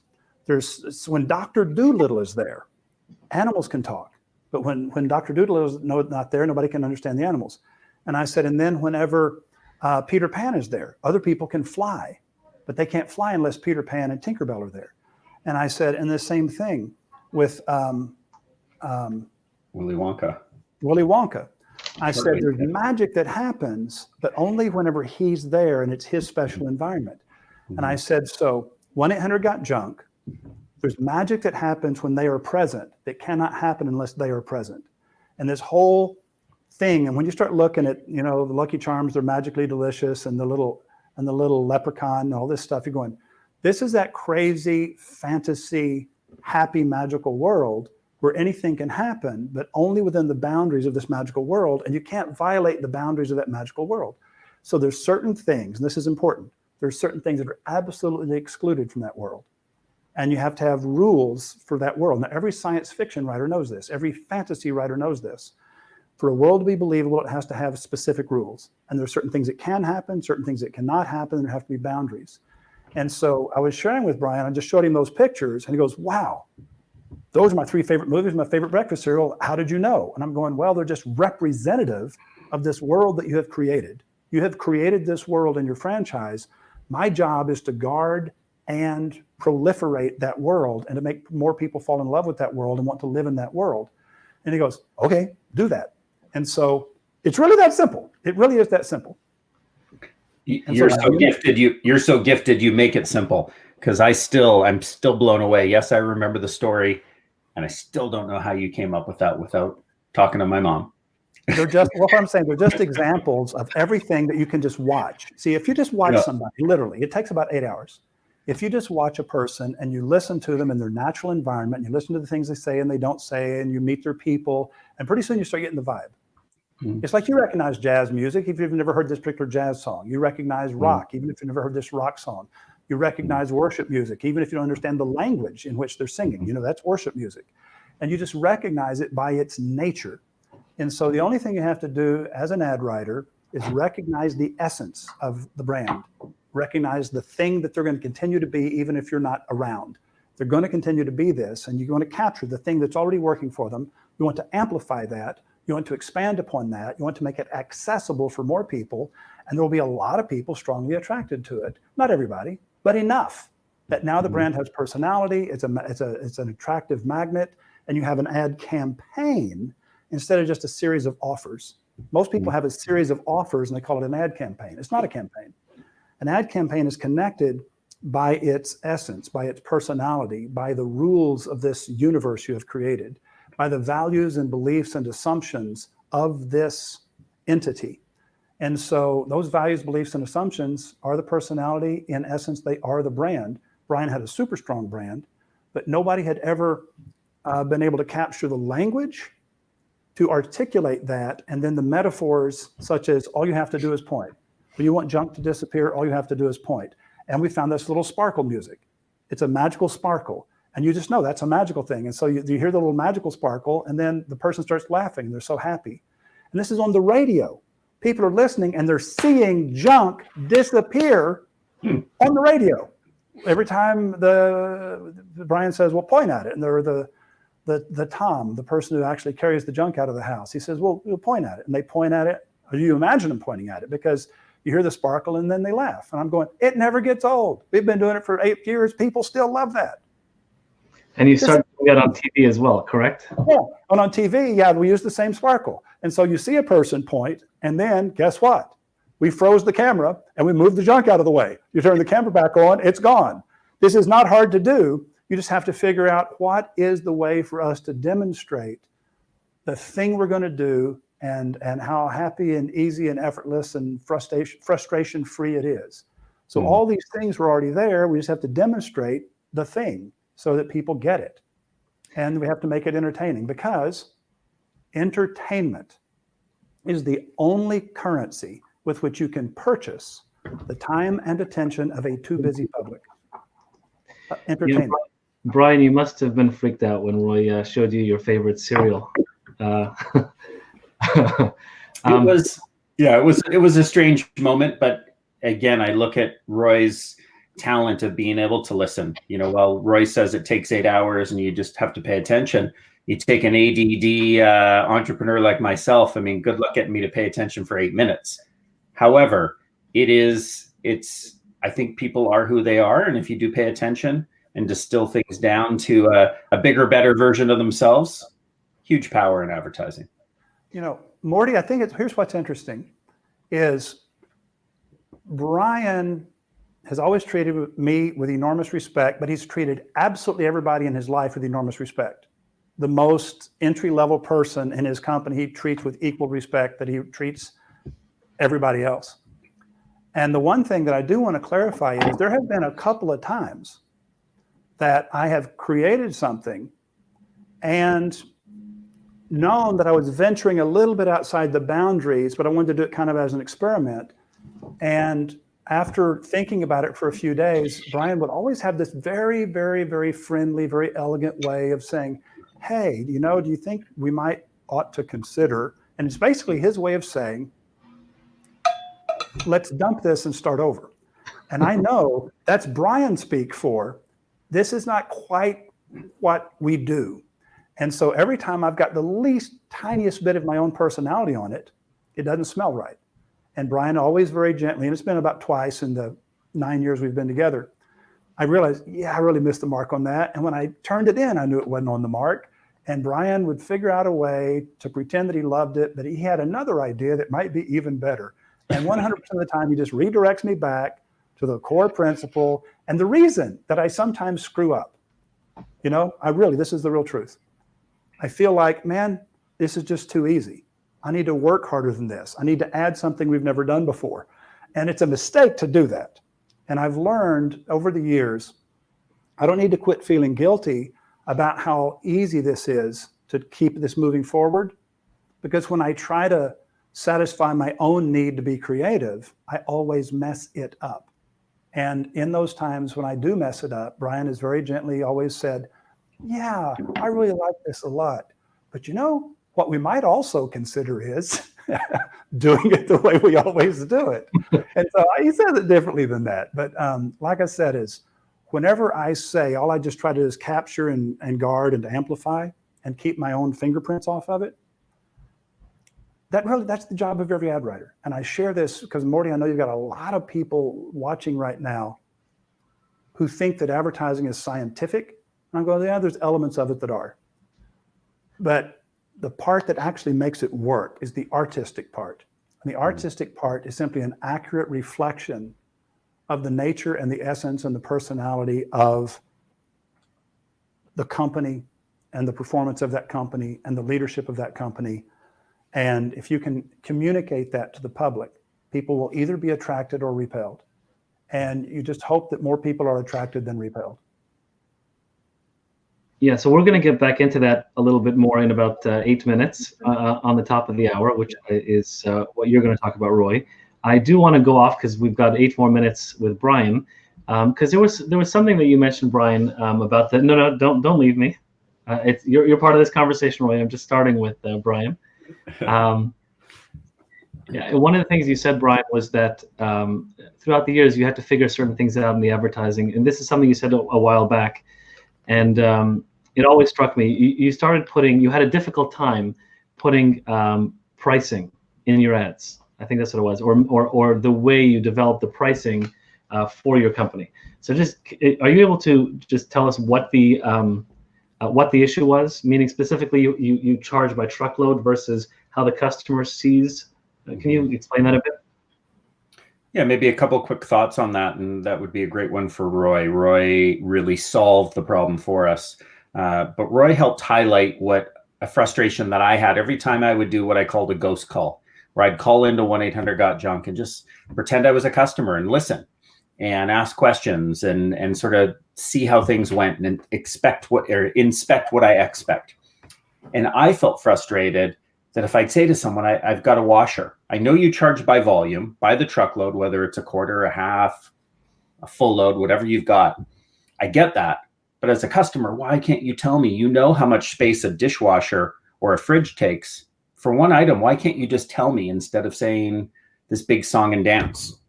when Dr. Dolittle is there, animals can talk. But when Dr. Dolittle is not there, nobody can understand the animals. And I said, and then whenever Peter Pan is there, other people can fly, but they can't fly unless Peter Pan and Tinkerbell are there. And I said, and the same thing with Willy Wonka. Willy Wonka. I said, there's magic that happens, but only whenever he's there and it's his special environment. Mm-hmm. And I said, so 1-800-GOT-JUNK, there's magic that happens when they are present that cannot happen unless they are present. And this whole thing, and when you start looking at, you know, the Lucky Charms, they're magically delicious, and the little leprechaun and all this stuff, you're going, this is that crazy fantasy, happy, magical world where anything can happen, but only within the boundaries of this magical world, and you can't violate the boundaries of that magical world. So there's certain things, and this is important, there's certain things that are absolutely excluded from that world. And you have to have rules for that world. Now, every science fiction writer knows this. Every fantasy writer knows this. For a world to be believable, it has to have specific rules. And there are certain things that can happen, certain things that cannot happen, and there have to be boundaries. And so I was sharing with Brian, I just showed him those pictures, and he goes, wow, those are my 3 favorite movies, my favorite breakfast cereal. How did you know? And I'm going, well, they're just representative of this world that you have created. You have created this world in your franchise. My job is to guard and proliferate that world and to make more people fall in love with that world and want to live in that world. And he goes, okay, do that. And so it's really that simple. It really is that simple. You're so gifted. You make it simple, because I'm still blown away. Yes, I remember the story, and I still don't know how you came up with that without talking to my mom. They're just what I'm saying. They're just examples of everything that you can just watch. See, if you just watch somebody, literally, it takes about 8 hours. If you just watch a person and you listen to them in their natural environment, and you listen to the things they say and they don't say, and you meet their people, and pretty soon you start getting the vibe. It's like you recognize jazz music if you've never heard this particular jazz song. You recognize rock, even if you've never heard this rock song. You recognize worship music, even if you don't understand the language in which they're singing. You know, that's worship music. And you just recognize it by its nature. And so the only thing you have to do as an ad writer is recognize the essence of the brand. Recognize the thing that they're going to continue to be, even if you're not around. They're going to continue to be this, and you're going to capture the thing that's already working for them. You want to amplify that. You want to expand upon that. You want to make it accessible for more people. And there will be a lot of people strongly attracted to it. Not everybody, but enough that now the brand has personality. It's an attractive magnet, and you have an ad campaign instead of just a series of offers. Most people have a series of offers and they call it an ad campaign. It's not a campaign. An ad campaign is connected by its essence, by its personality, by the rules of this universe you have created, by the values and beliefs and assumptions of this entity. And so those values, beliefs, and assumptions are the personality. In essence, they are the brand. Brian had a super strong brand, but nobody had ever been able to capture the language to articulate that, and then the metaphors such as all you have to do is point. When you want junk to disappear, all you have to do is point. And we found this little sparkle music. It's a magical sparkle. And you just know that's a magical thing. And so you hear the little magical sparkle, and then the person starts laughing. They're so happy. And this is on the radio. People are listening, and they're seeing junk disappear on the radio. Every time Brian says, well, point at it. And they're the Tom, the person who actually carries the junk out of the house. He says, well, we'll point at it. And they point at it. Or you imagine them pointing at it because you hear the sparkle and then they laugh. And I'm going, it never gets old. We've been doing it for 8 years. People still love that. And you started doing that on TV as well, correct? Yeah. And on TV, yeah, we use the same sparkle. And so you see a person point, and then guess what? We froze the camera and we moved the junk out of the way. You turn the camera back on, it's gone. This is not hard to do. You just have to figure out what is the way for us to demonstrate the thing we're going to do and how happy and easy and effortless and frustration-free it is. So all these things were already there. We just have to demonstrate the thing so that people get it. And we have to make it entertaining because entertainment is the only currency with which you can purchase the time and attention of a too busy public. Entertainment. Brian, you must have been freaked out when Roy showed you your favorite cereal. It was a strange moment, but again, I look at Roy's talent of being able to listen. While Roy says it takes 8 hours and you just have to pay attention, you take an ADD entrepreneur like myself. I mean, good luck getting me to pay attention for 8 minutes. However, I think people are who they are. And if you do pay attention and distill things down to a bigger, better version of themselves, huge power in advertising. Morty, I think here's what's interesting is Brian has always treated me with enormous respect, but he's treated absolutely everybody in his life with enormous respect. The most entry-level person in his company, he treats with equal respect that he treats everybody else. And the one thing that I do want to clarify is there have been a couple of times that I have created something and known that I was venturing a little bit outside the boundaries, but I wanted to do it kind of as an experiment. And after thinking about it for a few days, Brian would always have this very, very, very friendly, very elegant way of saying, hey, do you think we ought to consider? And it's basically his way of saying, let's dump this and start over. And I know that's Brian speak for, this is not quite what we do. And so every time I've got the least tiniest bit of my own personality on it, it doesn't smell right. And Brian always very gently, and it's been about twice in the 9 years we've been together, I realized, I really missed the mark on that. And when I turned it in, I knew it wasn't on the mark. And Brian would figure out a way to pretend that he loved it, but he had another idea that might be even better. And 100% of the time, he just redirects me back to the core principle. And the reason that I sometimes screw up, this is the real truth. I feel like, man, this is just too easy. I need to work harder than this. I need to add something we've never done before. And it's a mistake to do that. And I've learned over the years, I don't need to quit feeling guilty about how easy this is to keep this moving forward. Because when I try to satisfy my own need to be creative, I always mess it up. And in those times when I do mess it up, Brian has very gently always said, yeah, I really like this a lot. But what we might also consider is doing it the way we always do it. And so he says it differently than that. But like I said, is whenever I say, all I just try to do is capture and guard and to amplify and keep my own fingerprints off of it. That's the job of every ad writer. And I share this because, Morty, I know you've got a lot of people watching right now who think that advertising is scientific. And I'm going, yeah, there's elements of it that are. But the part that actually makes it work is the artistic part. And the artistic part is simply an accurate reflection of the nature and the essence and the personality of the company and the performance of that company and the leadership of that company. And if you can communicate that to the public, people will either be attracted or repelled. And you just hope that more people are attracted than repelled. Yeah, so we're going to get back into that a little bit more in about 8 minutes on the top of the hour, which is what you're going to talk about, Roy. I do want to go off because we've got 8 more minutes with Brian, because there was something that you mentioned, Brian, about the no, don't leave me. You're part of this conversation, Roy. I'm just starting with Brian. Yeah, one of the things you said, Brian, was that throughout the years you had to figure certain things out in the advertising, and this is something you said a while back, and it always struck me. You had a difficult time putting pricing in your ads. I think that's what it was, or the way you developed the pricing for your company. So are you able to just tell us what the issue was? Meaning specifically, you charge by truckload versus how the customer sees. Can you explain that a bit? Yeah, maybe a couple quick thoughts on that, and that would be a great one for Roy. Roy really solved the problem for us. But Roy helped highlight what a frustration that I had every time I would do what I called a ghost call, where I'd call into 1-800-GOT-JUNK and just pretend I was a customer and listen and ask questions and sort of see how things went and inspect what I expect. And I felt frustrated that if I'd say to someone, I've got a washer. I know you charge by volume, by the truckload, whether it's a quarter, a half, a full load, whatever you've got. I get that. But as a customer, why can't you tell me? You know how much space a dishwasher or a fridge takes for one item. Why can't you just tell me instead of saying this big song and dance?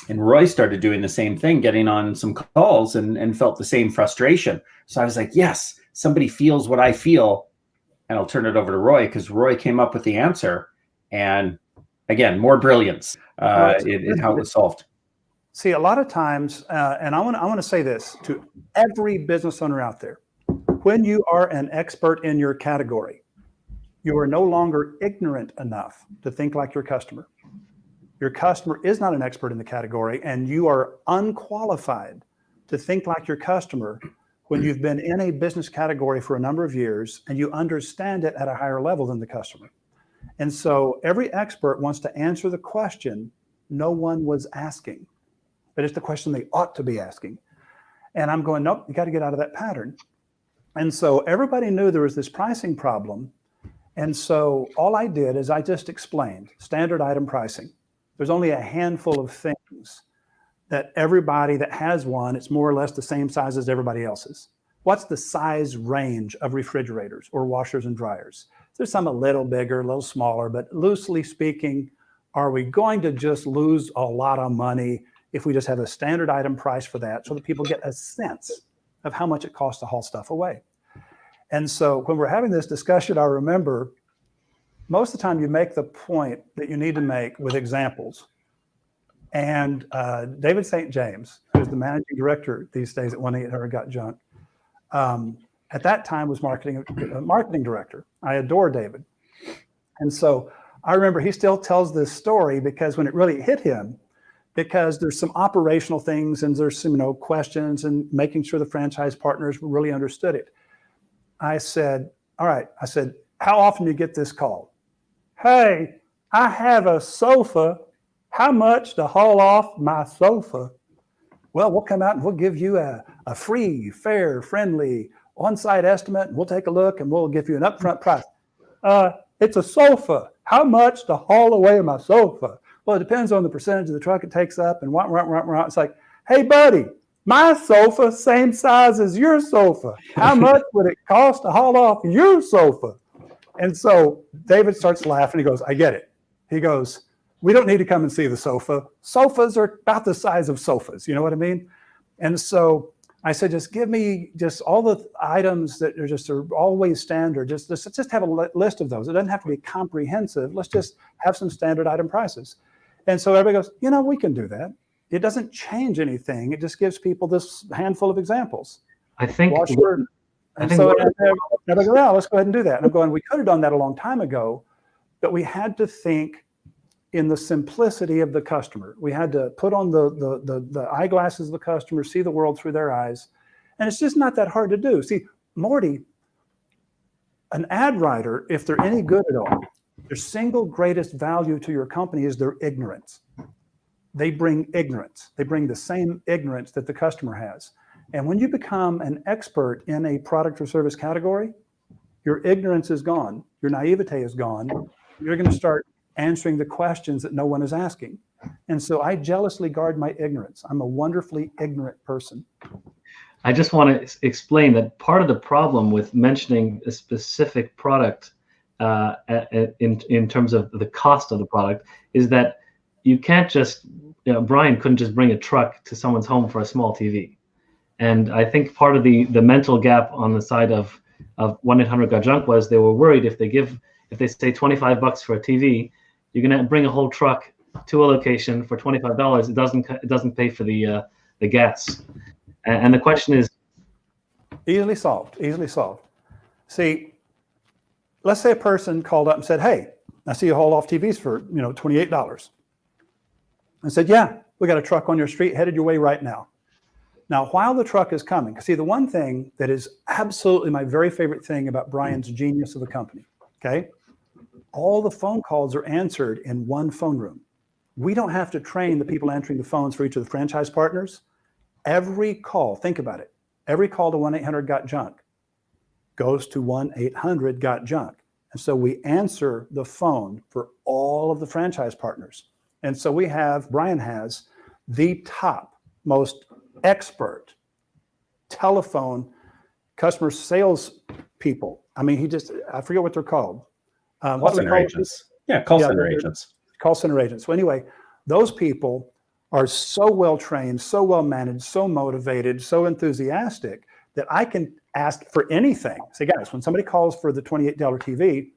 And Roy started doing the same thing, getting on some calls and felt the same frustration. So I was like, yes, somebody feels what I feel. And I'll turn it over to Roy because Roy came up with the answer. And again, more brilliance in how it was solved. See, a lot of times, and I want to say this to every business owner out there: when you are an expert in your category, you are no longer ignorant enough to think like your customer. Your customer is not an expert in the category, and you are unqualified to think like your customer when you've been in a business category for a number of years and you understand it at a higher level than the customer. And so every expert wants to answer the question no one was asking, but it's the question they ought to be asking. And I'm going, nope, you got to get out of that pattern. And so everybody knew there was this pricing problem. And so all I did is I just explained standard item pricing. There's only a handful of things that everybody that has one, it's more or less the same size as everybody else's. What's the size range of refrigerators or washers and dryers? There's some a little bigger, a little smaller, but loosely speaking, are we going to just lose a lot of money if we just have a standard item price for that so that people get a sense of how much it costs to haul stuff away? And so when we're having this discussion, I remember most of the time you make the point that you need to make with examples. And David St. James, who's the managing director these days at 1-800-GOT-JUNK, at that time was marketing director. I adore David. And so I remember he still tells this story because when it really hit him, because there's some operational things and there's some questions and making sure the franchise partners really understood it. I said, all right, how often do you get this call? Hey, I have a sofa. How much to haul off my sofa? Well, we'll come out and we'll give you a free, fair, friendly on-site estimate. And we'll take a look and we'll give you an upfront price. It's a sofa. How much to haul away my sofa? Well, it depends on the percentage of the truck it takes up and what. It's like, hey, buddy, my sofa, same size as your sofa. How much would it cost to haul off your sofa? And so David starts laughing. He goes, I get it. He goes, we don't need to come and see the sofa. Sofas are about the size of sofas. You know what I mean? And so I said, just give me just all the items that are always standard. Just have a list of those. It doesn't have to be comprehensive. Let's just have some standard item prices. And so everybody goes, we can do that. It doesn't change anything. It just gives people this handful of examples. I think. Let's go ahead and do that. And I'm going, we could have done that a long time ago, but we had to think in the simplicity of the customer. We had to put on the eyeglasses of the customer, see the world through their eyes. And it's just not that hard to do. See, Morty, an ad writer, if they're any good at all, their single greatest value to your company is their ignorance. They bring ignorance. They bring the same ignorance that the customer has. And when you become an expert in a product or service category, your ignorance is gone. Your naivete is gone. You're going to start answering the questions that no one is asking. And so I jealously guard my ignorance. I'm a wonderfully ignorant person. I just want to explain that part of the problem with mentioning a specific product in terms of the cost of the product is that you can't just, Brian couldn't just bring a truck to someone's home for a small TV. And I think part of the mental gap on the side of 1-800-GOT-JUNK was they were worried if they say $25 for a TV, you're going to bring a whole truck to a location for $25. It doesn't pay for the gas. And the question is easily solved. See, let's say a person called up and said, "Hey, I see you haul off TVs for $28." I said, "Yeah, we got a truck on your street headed your way right now." Now, while the truck is coming, see, the one thing that is absolutely my very favorite thing about Brian's genius of the company, okay? All the phone calls are answered in one phone room. We don't have to train the people answering the phones for each of the franchise partners. Every call, think about it, every call to 1-800-GOT-JUNK goes to 1-800-GOT-JUNK. And so we answer the phone for all of the franchise partners. And so Brian has the top, most expert telephone customer sales people. I mean, I forget what they're called. Call center agents. Yeah, call center agents. Call center agents. So anyway, those people are so well trained, so well managed, so motivated, so enthusiastic that I can ask for anything. Say, guys, when somebody calls for the $28 TV,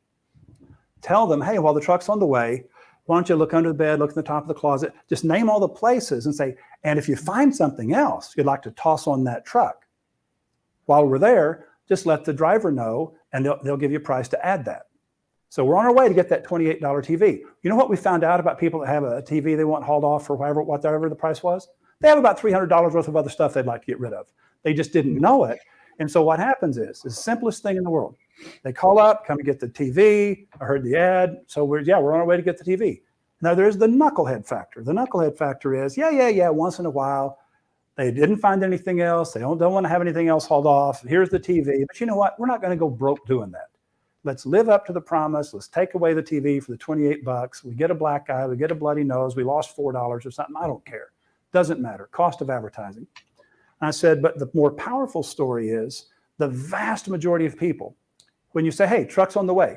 tell them, hey, while the truck's on the way, why don't you look under the bed, look in the top of the closet, just name all the places and say, and if you find something else you'd like to toss on that truck, while we're there, just let the driver know and they'll give you a price to add that. So we're on our way to get that $28 TV. You know what we found out about people that have a TV they want hauled off for whatever the price was? They have about $300 worth of other stuff they'd like to get rid of. They just didn't know it. And so what happens is the simplest thing in the world. They call up, come and get the TV. I heard the ad. So we're on our way to get the TV. Now there's the knucklehead factor. The knucklehead factor is, yeah, once in a while, they didn't find anything else. They don't want to have anything else hauled off. Here's the TV. But you know what? We're not going to go broke doing that. Let's live up to the promise. Let's take away the TV for the $28. We get a black eye. We get a bloody nose. We lost $4 or something. I don't care. Doesn't matter. Cost of advertising. I said, but the more powerful story is the vast majority of people, when you say, hey, truck's on the way,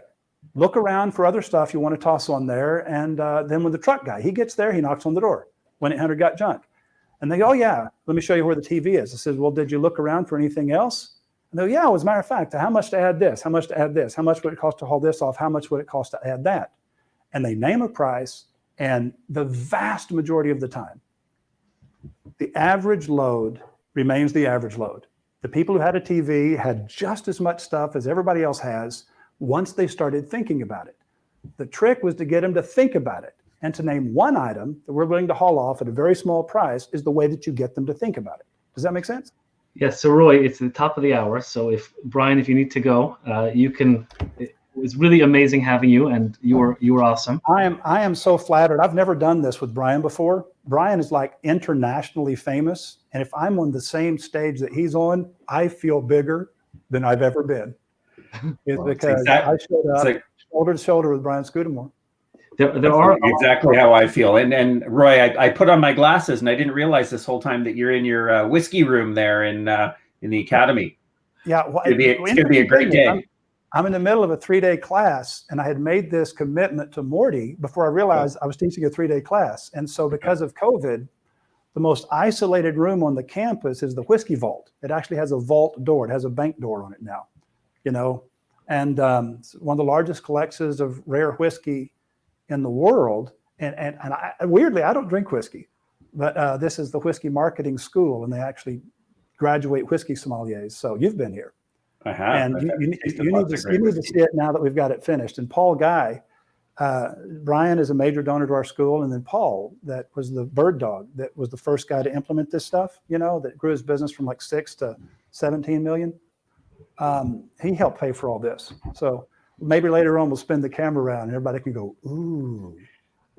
look around for other stuff you want to toss on there. And then when the truck guy, he gets there, he knocks on the door, 1-800-GOT-JUNK. And they go, oh, yeah, let me show you where the TV is. I said, well, did you look around for anything else? And they go, yeah, as a matter of fact, how much to add this? How much to add this? How much would it cost to haul this off? How much would it cost to add that? And they name a price, and the vast majority of the time, the average load remains the average load. The people who had a TV had just as much stuff as everybody else has once they started thinking about it. The trick was to get them to think about it, and to name one item that we're willing to haul off at a very small price is the way that you get them to think about it. Does that make sense? Yes. So Roy, it's the top of the hour. So if you need to go, you can. It was really amazing having you, and you were awesome. I am so flattered. I've never done this with Brian before. Brian is like internationally famous, and if I'm on the same stage that he's on, I feel bigger than I've ever been. It's because I showed up shoulder to shoulder with Brian Scudamore. There are exactly how I feel. And Roy, I put on my glasses and I didn't realize this whole time that you're in your whiskey room there in the academy. Yeah, well, it's gonna be a great day. I'm in the middle of a 3-day class, and I had made this commitment to Morty before I realized I was teaching a 3-day class. And so because of COVID, the most isolated room on the campus is the whiskey vault. It actually has a vault door. It has a bank door on it now, and it's one of the largest collections of rare whiskey in the world. And weirdly, I don't drink whiskey, but this is the whiskey marketing school, and they actually graduate whiskey sommeliers. So you've been here. I have. And you need to see it now that we've got it finished. And Paul Guy, Brian is a major donor to our school, and then Paul, that was the bird dog, that was the first guy to implement this stuff, that grew his business from like 6 to 17 million. He helped pay for all this. So maybe later on we'll spin the camera around and everybody can go, ooh.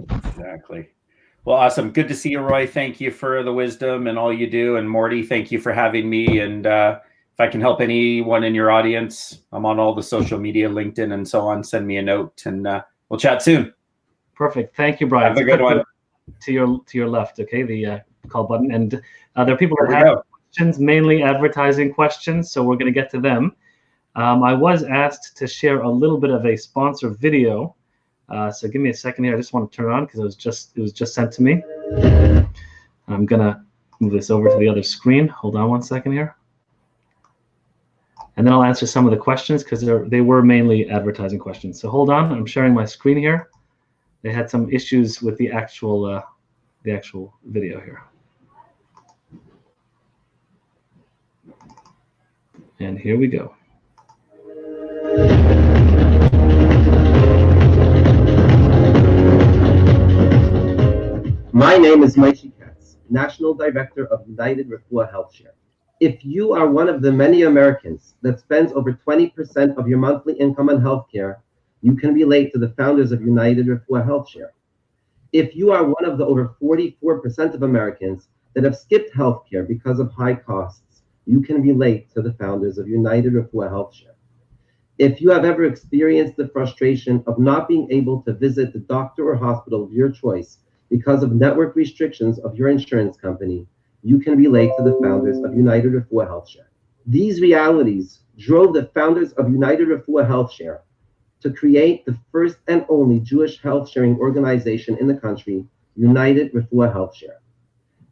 Exactly. Well, awesome. Good to see you, Roy. Thank you for the wisdom and all you do. And Morty, thank you for having me. And if I can help anyone in your audience, I'm on all the social media, LinkedIn and so on. Send me a note and we'll chat soon. Perfect. Thank you, Brian. Have a good one. To your left, okay, the call button. And there are people that have questions, mainly advertising questions, so we're going to get to them. I was asked to share a little bit of a sponsor video. So give me a second here. I just want to turn it on because it was just sent to me. I'm gonna move this over to the other screen. Hold on one second here, and then I'll answer some of the questions because they were mainly advertising questions. So hold on. I'm sharing my screen here. They had some issues with the actual video here. And here we go. My name is Maishi Katz, National Director of United Refuah Health Share. If you are one of the many Americans that spends over 20% of your monthly income on healthcare, you can relate to the founders of United Refuah Health Share. If you are one of the over 44% of Americans that have skipped healthcare because of high costs, you can relate to the founders of United Refuah Health Share. If you have ever experienced the frustration of not being able to visit the doctor or hospital of your choice because of network restrictions of your insurance company, you can relate to the founders of United Refuah Health Share. These realities drove the founders of United Refuah Health Share to create the first and only Jewish health sharing organization in the country, United Refuah Health Share.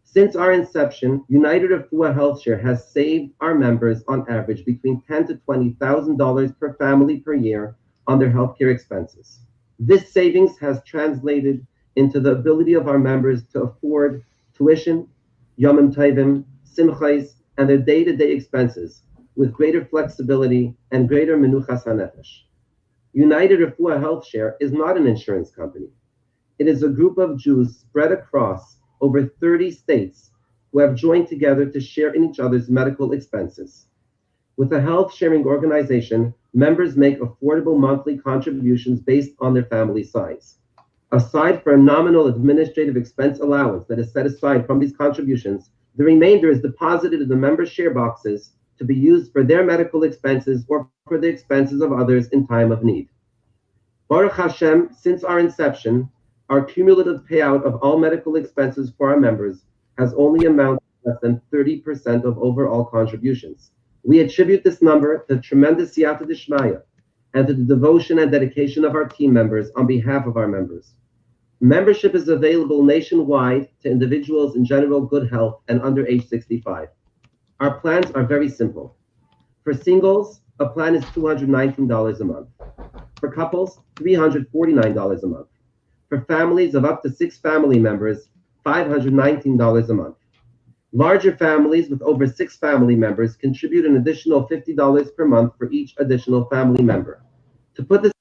Since our inception, United Refuah Health Share has saved our members on average between $10,000 to $20,000 per family per year on their healthcare expenses. This savings has translated into the ability of our members to afford tuition, Yomim Tovim, Simchais, and their day-to-day expenses with greater flexibility and greater menuchas hanefesh. United Refuah Health Share is not an insurance company. It is a group of Jews spread across over 30 states who have joined together to share in each other's medical expenses. With a health sharing organization, members make affordable monthly contributions based on their family size. Aside from a nominal administrative expense allowance that is set aside from these contributions, the remainder is deposited in the member share boxes to be used for their medical expenses or for the expenses of others in time of need. Baruch Hashem, since our inception, our cumulative payout of all medical expenses for our members has only amounted to less than 30% of overall contributions. We attribute this number to tremendous siyata d'shmaya and to the devotion and dedication of our team members on behalf of our members. Membership is available nationwide to individuals in general good health and under age 65. Our plans are very simple. For singles, a plan is $219 a month. For couples, $349 a month. For families of up to 6 family members, $519 a month. Larger families with over 6 family members contribute an additional $50 per month for each additional family member. To put this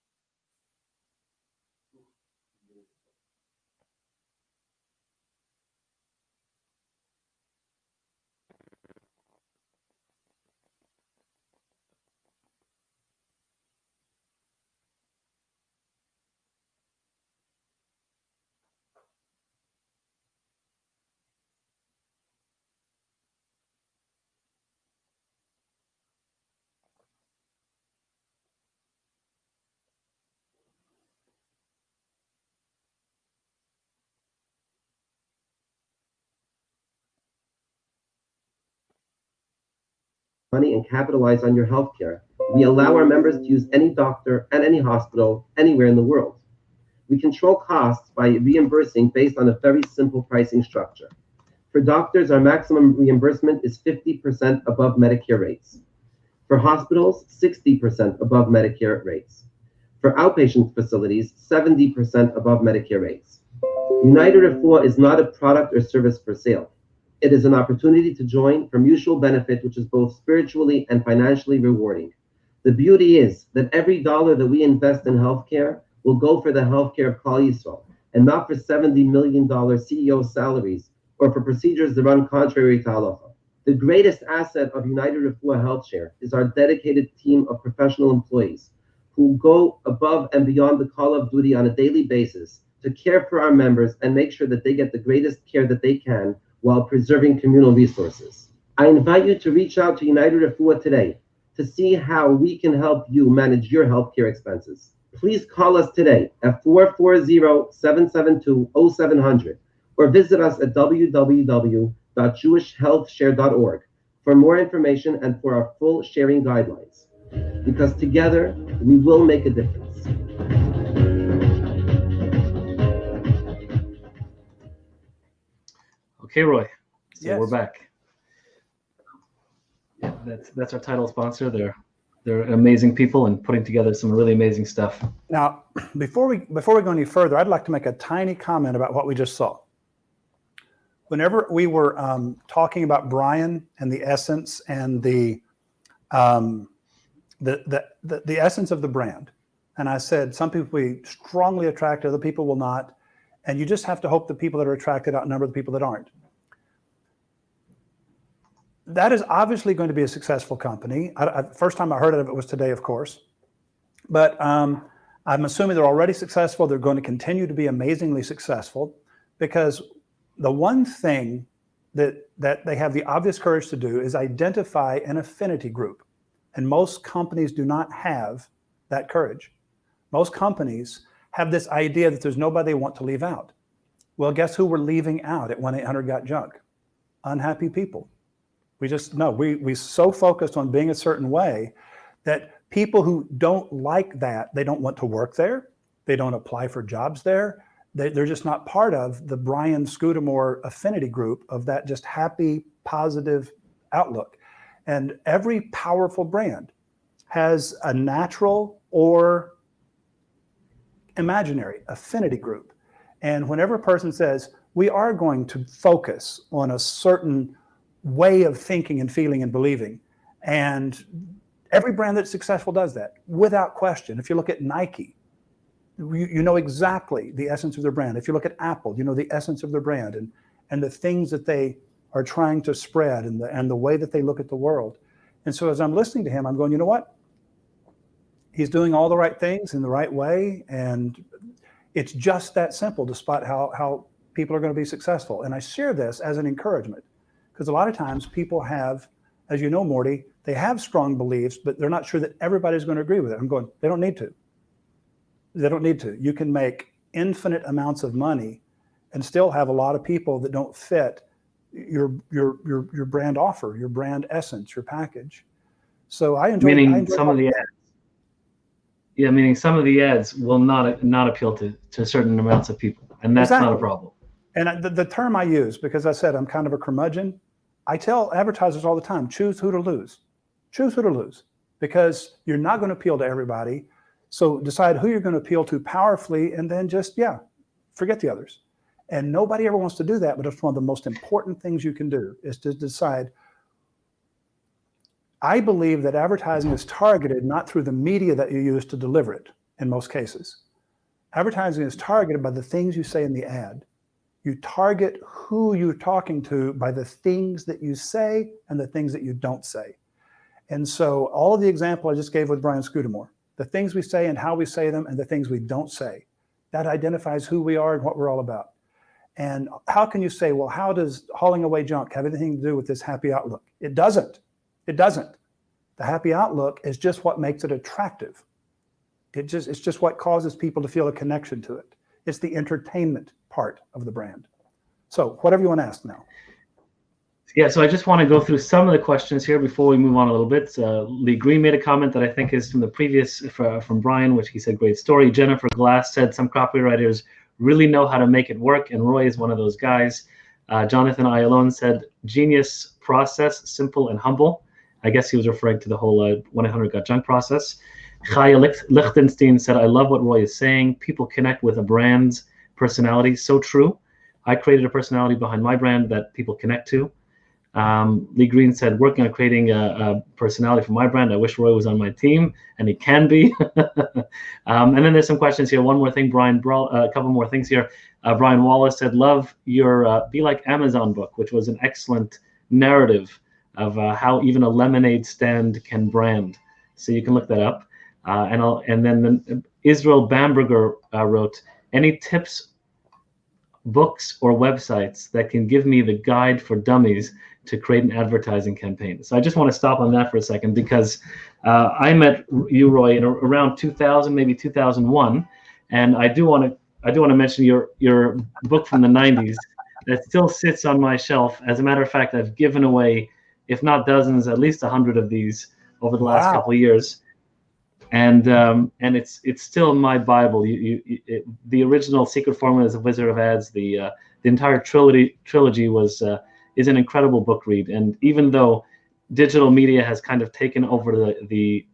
money and capitalize on your healthcare, we allow our members to use any doctor and any hospital anywhere in the world. We control costs by reimbursing based on a very simple pricing structure. For doctors, our maximum reimbursement is 50% above Medicare rates. For hospitals, 60% above Medicare rates. For outpatient facilities, 70% above Medicare rates. United Refuah is not a product or service for sale. It is an opportunity to join for mutual benefit, which is both spiritually and financially rewarding. The beauty is that every dollar that we invest in healthcare will go for the healthcare of Klal Yisrael, and not for $70 million CEO salaries or for procedures that run contrary to halacha. The greatest asset of United Refuah Health Share is our dedicated team of professional employees who go above and beyond the call of duty on a daily basis to care for our members and make sure that they get the greatest care that they can while preserving communal resources. I invite you to reach out to United Refuah today to see how we can help you manage your healthcare expenses. Please call us today at 440-772-0700 or visit us at www.jewishhealthshare.org for more information and for our full sharing guidelines. Because together, we will make a difference. Okay, Roy. So Yes. we're back. Yeah, that's our title sponsor. They're amazing people and putting together some really amazing stuff. Now, before we go any further, I'd like to make a tiny comment about what we just saw. Whenever we were talking about Brian and the essence and the essence of the brand, and I said some people will be strongly attracted, other people will not, and you just have to hope the people that are attracted outnumber the people that aren't. That is obviously going to be a successful company. First time I heard of it was today, of course. But I'm assuming they're already successful. They're going to continue to be amazingly successful because the one thing that they have the obvious courage to do is identify an affinity group. And most companies do not have that courage. Most companies have this idea that there's nobody they want to leave out. Well, guess who we're leaving out at 1-800-GOT-JUNK? Unhappy people. We just know we so focused on being a certain way that people who don't like that, they don't want to work there. They don't apply for jobs there. They're just not part of the Brian Scudamore affinity group of that just happy, positive outlook. And every powerful brand has a natural or imaginary affinity group. And whenever a person says, we are going to focus on a certain way of thinking and feeling and believing. And every brand that's successful does that without question. If you look at Nike, you know exactly the essence of their brand. If you look at Apple, you know the essence of their brand and the things that they are trying to spread and the way that they look at the world. And so as I'm listening to him, I'm going, you know what? He's doing all the right things in the right way. And it's just that simple, despite how people are going to be successful. And I share this as an encouragement. Because a lot of times people have, as you know, Morty, they have strong beliefs, but they're not sure that everybody's going to agree with it. I'm going, they don't need to. They don't need to. You can make infinite amounts of money and still have a lot of people that don't fit your brand offer, your brand essence, your package. So I enjoy. Meaning some of the ads. Yeah, meaning some of the ads will not appeal to certain amounts of people, and that's not a problem. And the term I use, because I said I'm kind of a curmudgeon, I tell advertisers all the time, choose who to lose. Choose who to lose, because you're not going to appeal to everybody. So decide who you're going to appeal to powerfully, and then just, forget the others. And nobody ever wants to do that, but it's one of the most important things you can do is to decide. I believe that advertising is targeted not through the media that you use to deliver it in most cases. Advertising is targeted by the things you say in the ad. You target who you're talking to by the things that you say and the things that you don't say. And so all of the example I just gave with Brian Scudamore, the things we say and how we say them and the things we don't say, that identifies who we are and what we're all about. And how can you say, well, how does hauling away junk have anything to do with this happy outlook? It doesn't. It doesn't. The happy outlook is just what makes it attractive. It's just what causes people to feel a connection to it. It's the entertainment part of the brand. So whatever you want to ask now. Yeah, so I just want to go through some of the questions here before we move on a little bit. Lee Green made a comment that I think is from the previous, from Brian, which he said, great story. Jennifer Glass said, some copywriters really know how to make it work, and Roy is one of those guys. Jonathan Ayalon said, genius process, simple and humble. I guess he was referring to the whole 1-800-GOT-JUNK process. Chaya Lichtenstein said, I love what Roy is saying. People connect with a brand's personality. So true. I created a personality behind my brand that people connect to. Lee Green said, working on creating a personality for my brand. I wish Roy was on my team, and he can be. And then there's some questions here. One more thing, Brian, a couple more things here. Brian Wallace said, love your Be Like Amazon book, which was an excellent narrative of how even a lemonade stand can brand. So you can look that up. And then Israel Bamberger wrote, any tips books or websites that can give me the guide for dummies to create an advertising campaign. So I just want to stop on that for a second, because I met you, Roy, in around 2000, maybe 2001, and I do want to mention your book from the 90s that still sits on my shelf. As a matter of fact, I've given away, if not dozens, at least 100 of these over the last couple of years, and it's still my Bible. The original Secret Formulas of Wizard of Ads, the entire trilogy is an incredible book read. And even though digital media has kind of taken over the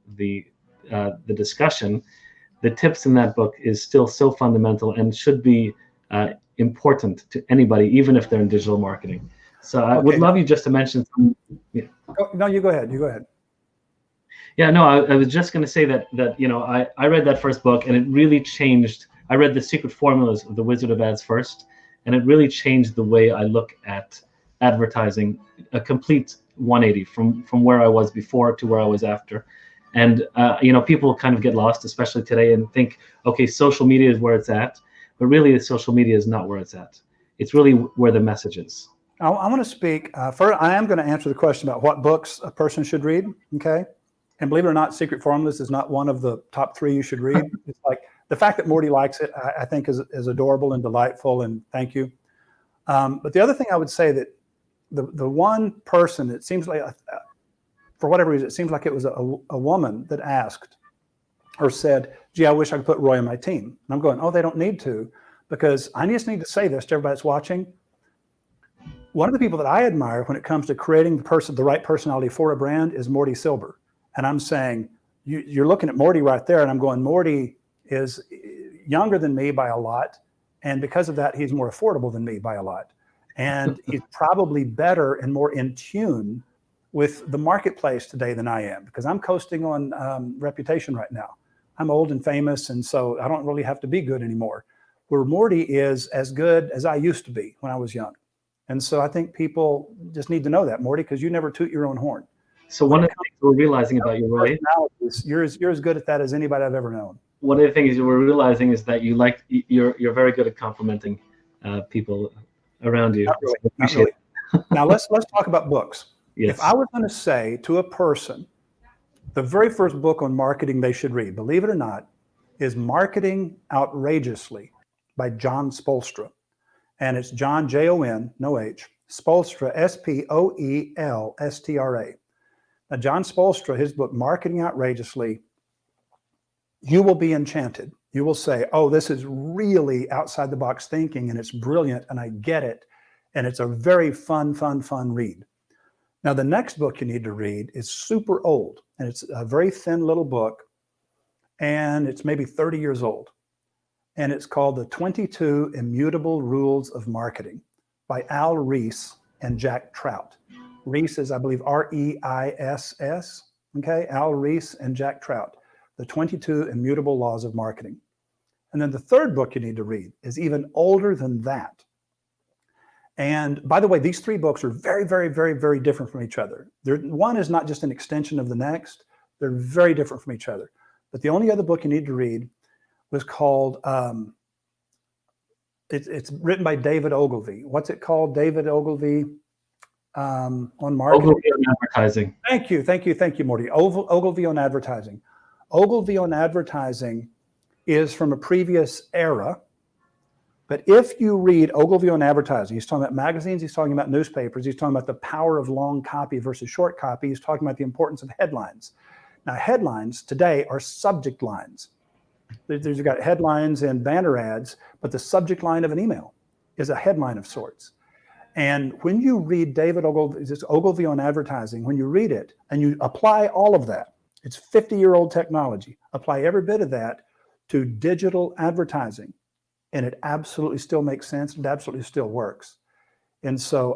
discussion, the tips in that book is still so fundamental and should be important to anybody, even if they're in digital marketing. So I would love you just to mention some. Yeah. No, you go ahead. You go ahead. Yeah, no, I was just going to say that I read that first book, and it really changed. I read The Secret Formulas of the Wizard of Ads first, and it really changed the way I look at advertising, a complete 180 from where I was before to where I was after. And people kind of get lost, especially today, and think, okay, social media is where it's at, but really social media is not where it's at. It's really where the message is. I want to speak first. I am going to answer the question about what books a person should read. Okay. And believe it or not, Secret Formulas is not one of the top 3 you should read. It's like the fact that Morty likes it, I think is adorable and delightful, and thank you. But the other thing I would say, that the one person, it seems like, for whatever reason, it seems like it was a woman that asked or said, gee, I wish I could put Roy on my team. And I'm going, oh, they don't need to, because I just need to say this to everybody that's watching. One of the people that I admire when it comes to creating the right personality for a brand is Morty Silber. And I'm saying, you're looking at Morty right there, and I'm going, Morty is younger than me by a lot, and because of that, he's more affordable than me by a lot. And he's probably better and more in tune with the marketplace today than I am, because I'm coasting on reputation right now. I'm old and famous, and so I don't really have to be good anymore. Where Morty is as good as I used to be when I was young. And so I think people just need to know that, Morty, because you never toot your own horn. So one of the things we're realizing about you, Roy, you're as good at that as anybody I've ever known. One of the things we're realizing is that you're very good at complimenting people around you. Not really. Now let's talk about books. Yes. If I was going to say to a person, the very first book on marketing they should read, believe it or not, is Marketing Outrageously by John Spolstra. And it's John, Jon, no H, Spolstra, Spoelstra. Now, John Spolstra, his book, Marketing Outrageously, you will be enchanted. You will say, oh, this is really outside the box thinking, and it's brilliant, and I get it. And it's a very fun read. Now, the next book you need to read is super old, and it's a very thin little book, and it's maybe 30 years old. And it's called The 22 Immutable Rules of Marketing by Al Ries and Jack Trout. Ries is, I believe, R-E-I-S-S, okay? Al Ries and Jack Trout, The 22 Immutable Laws of Marketing. And then the third book you need to read is even older than that. And by the way, these 3 books are very, very, very, very different from each other. One is not just an extension of the next. They're very different from each other. But the only other book you need to read was called, it's written by David Ogilvy. What's it called, David Ogilvy? On marketing. Ogilvy on advertising. Thank you, Morty. Ogilvy on advertising. Ogilvy on advertising is from a previous era, but if you read Ogilvy on advertising, he's talking about magazines, he's talking about newspapers, he's talking about the power of long copy versus short copy, he's talking about the importance of headlines. Now, headlines today are subject lines. You've got headlines and banner ads, but the subject line of an email is a headline of sorts. And when you read David Ogilvy on advertising, when you read it and you apply all of that, it's 50-year-old technology, apply every bit of that to digital advertising, and it absolutely still makes sense. It absolutely still works. And so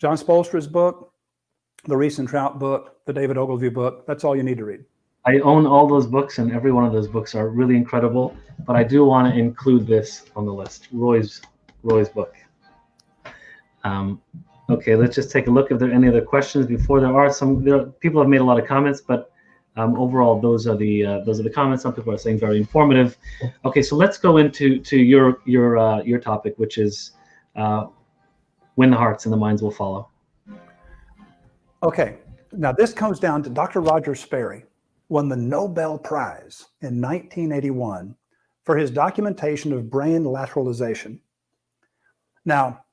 John Spolstra's book, the Ries and Trout book, the David Ogilvy book, that's all you need to read. I own all those books, and every one of those books are really incredible, but I do want to include this on the list, Roy's book. Okay, let's just take a look if there are any other questions before. People have made a lot of comments, but Overall, those are the comments. Some people are saying very informative. Okay, so let's go into your topic, which is when the hearts and the minds will follow. Okay, now this comes down to Dr. Roger Sperry won the Nobel Prize in 1981 for his documentation of brain lateralization. Now,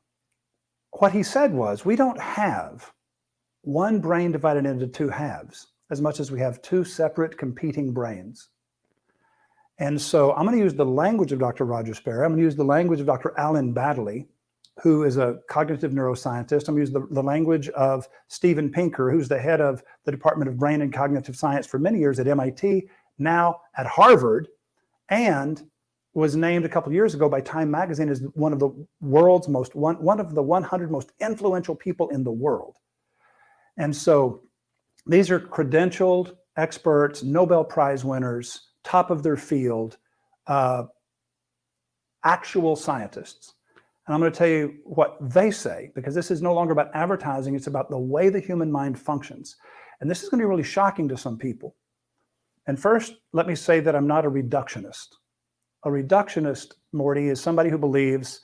what he said was, we don't have one brain divided into two halves as much as we have two separate competing brains. And so I'm going to use the language of Dr. Roger Sperry. I'm going to use the language of Dr. Alan Baddeley, who is a cognitive neuroscientist. I'm going to use the language of Steven Pinker, who's the head of the Department of Brain and Cognitive Science for many years at MIT, now at Harvard, and was named a couple of years ago by Time Magazine as one of the world's one of the 100 most influential people in the world. And so these are credentialed experts, Nobel Prize winners, top of their field, actual scientists. And I'm going to tell you what they say, because this is no longer about advertising. It's about the way the human mind functions. And this is going to be really shocking to some people. And first, let me say that I'm not a reductionist. A reductionist, Morty, is somebody who believes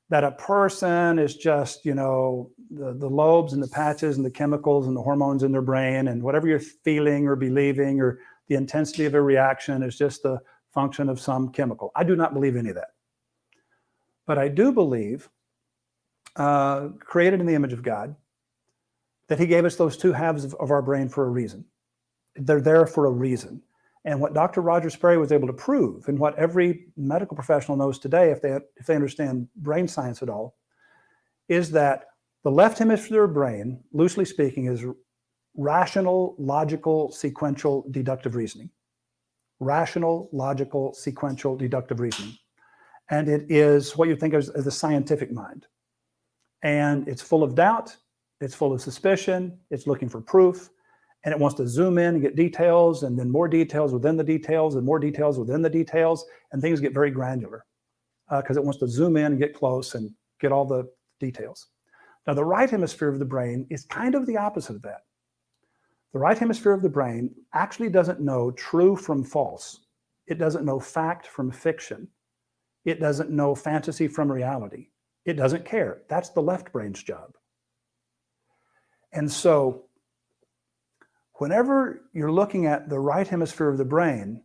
that a person is just, the lobes and the patches and the chemicals and the hormones in their brain, and whatever you're feeling or believing or the intensity of a reaction is just the function of some chemical. I do not believe any of that. But I do believe, created in the image of God, that he gave us those two halves of our brain for a reason. They're there for a reason. And what Dr. Roger Sperry was able to prove, and what every medical professional knows today, if they understand brain science at all, is that the left hemisphere of the brain, loosely speaking, is rational, logical, sequential, deductive reasoning. Rational, logical, sequential, deductive reasoning. And it is what you think of as the scientific mind. And it's full of doubt, it's full of suspicion, it's looking for proof, and it wants to zoom in and get details, and then more details within the details, and more details within the details, and things get very granular because it wants to zoom in and get close and get all the details. Now, the right hemisphere of the brain is kind of the opposite of that. The right hemisphere of the brain actually doesn't know true from false. It doesn't know fact from fiction. It doesn't know fantasy from reality. It doesn't care. That's the left brain's job. And so whenever you're looking at the right hemisphere of the brain,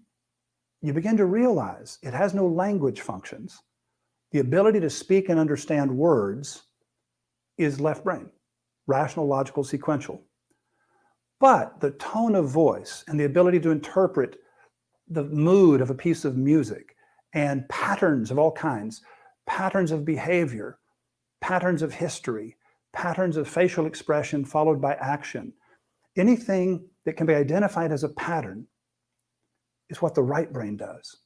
you begin to realize it has no language functions. The ability to speak and understand words is left brain, rational, logical, sequential. But the tone of voice and the ability to interpret the mood of a piece of music and patterns of all kinds, patterns of behavior, patterns of history, patterns of facial expression followed by action, anything that can be identified as a pattern is what the right brain does.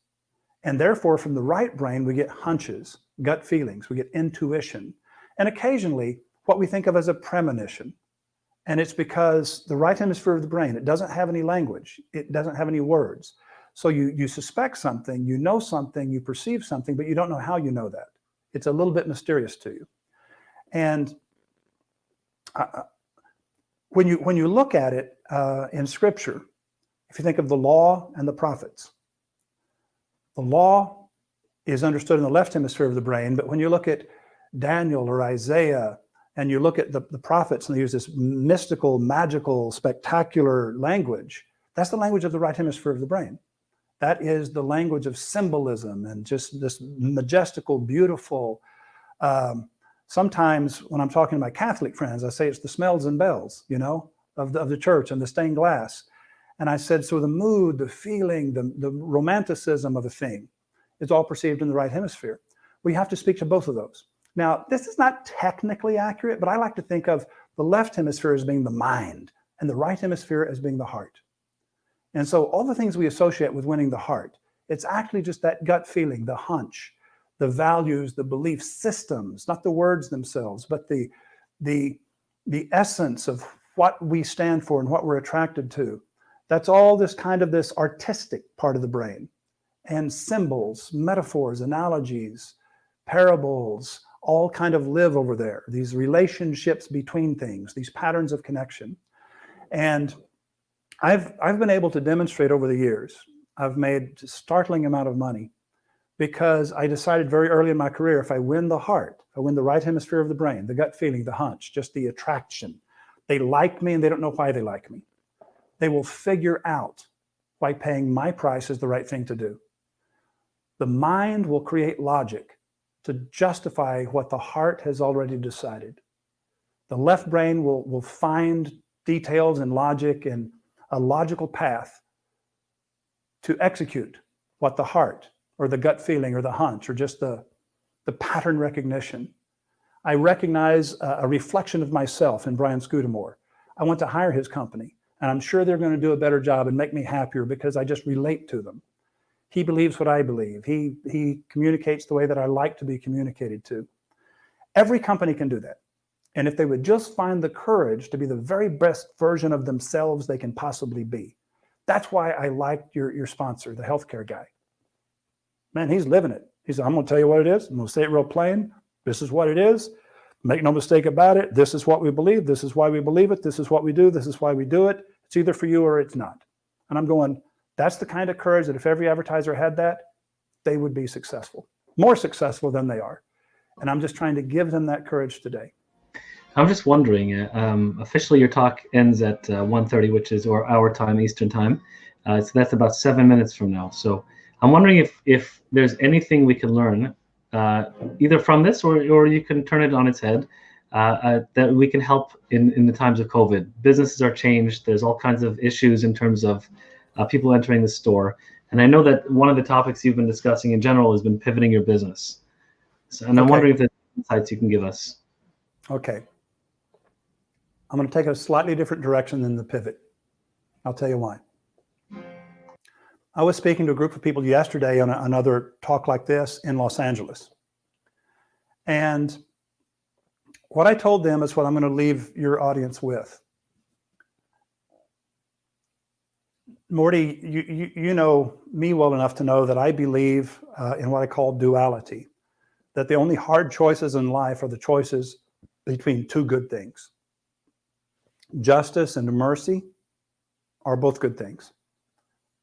And therefore, from the right brain, we get hunches, gut feelings, we get intuition, and occasionally what we think of as a premonition. And it's because the right hemisphere of the brain, it doesn't have any language, it doesn't have any words. So you suspect something, you know something, you perceive something, but you don't know how you know that. It's a little bit mysterious to you. And when you look at it in Scripture, if you think of the law and the prophets, the law is understood in the left hemisphere of the brain, but when you look at Daniel or Isaiah, and you look at the prophets, and they use this mystical, magical, spectacular language, that's the language of the right hemisphere of the brain. That is the language of symbolism and just this majestical, beautiful. Sometimes when I'm talking to my Catholic friends, I say it's the smells and bells, of the church and the stained glass. And I said, so the mood, the feeling, the romanticism of a thing is all perceived in the right hemisphere. We have to speak to both of those. Now, this is not technically accurate, but I like to think of the left hemisphere as being the mind and the right hemisphere as being the heart. And so all the things we associate with winning the heart, it's actually just that gut feeling, the hunch, the values, the belief systems, not the words themselves, but the essence of what we stand for and what we're attracted to. That's all this kind of this artistic part of the brain. And symbols, metaphors, analogies, parables, all kind of live over there. These relationships between things, these patterns of connection. And I've been able to demonstrate over the years, I've made a startling amount of money because I decided very early in my career, if I win the heart, if I win the right hemisphere of the brain, the gut feeling, the hunch, just the attraction, they like me and they don't know why they like me. They will figure out why paying my price is the right thing to do. The mind will create logic to justify what the heart has already decided. The left brain will find details and logic and a logical path to execute what the heart or the gut feeling or the hunch or just the pattern recognition. I recognize a reflection of myself in Brian Scudamore. I want to hire his company, and I'm sure they're going to do a better job and make me happier because I just relate to them. He believes what I believe. He communicates the way that I like to be communicated to. Every company can do that. And if they would just find the courage to be the very best version of themselves they can possibly be. That's why I liked your sponsor, the healthcare guy. Man, he's living it. He said, I'm going to tell you what it is. I'm going to say it real plain. This is what it is. Make no mistake about it. This is what we believe. This is why we believe it. This is what we do. This is why we do it. It's either for you or it's not. And I'm going, that's the kind of courage that if every advertiser had that, they would be successful, more successful than they are. And I'm just trying to give them that courage today. I'm just wondering, officially your talk ends at 1:30, which is our time, Eastern time. So that's about 7 minutes from now. So I'm wondering if there's anything we can learn, either from this or you can turn it on its head, that we can help in the times of COVID. Businesses are changed. There's all kinds of issues in terms of people entering the store. And I know that one of the topics you've been discussing in general has been pivoting your business. So, and I'm wondering if there's insights you can give us. Okay. I'm going to take a slightly different direction than the pivot. I'll tell you why. I was speaking to a group of people yesterday on another talk like this in Los Angeles. And what I told them is what I'm going to leave your audience with. Morty, you know me well enough to know that I believe in what I call duality, that the only hard choices in life are the choices between two good things. Justice and mercy are both good things,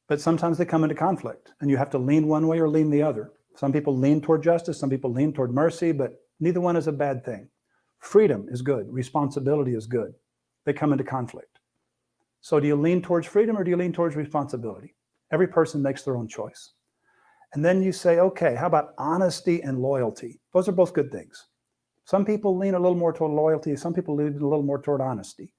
but sometimes they come into conflict and you have to lean one way or lean the other. Some people lean toward justice, some people lean toward mercy, but neither one is a bad thing. Freedom is good, responsibility is good. They come into conflict. So do you lean towards freedom or do you lean towards responsibility? Every person makes their own choice. And then you say, okay, how about honesty and loyalty? Those are both good things. Some people lean a little more toward loyalty, some people lean a little more toward honesty.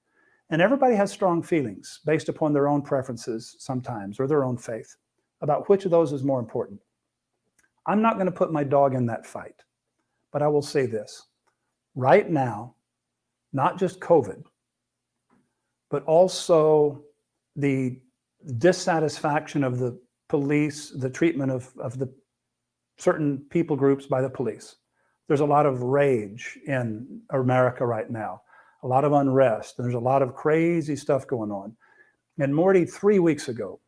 And everybody has strong feelings based upon their own preferences sometimes or their own faith about which of those is more important. I'm not going to put my dog in that fight, but I will say this. Right now, not just COVID, but also the dissatisfaction of the police, the treatment of the certain people groups by the police. There's a lot of rage in America right now. A lot of unrest. There's a lot of crazy stuff going on. And Morty, 3 weeks ago,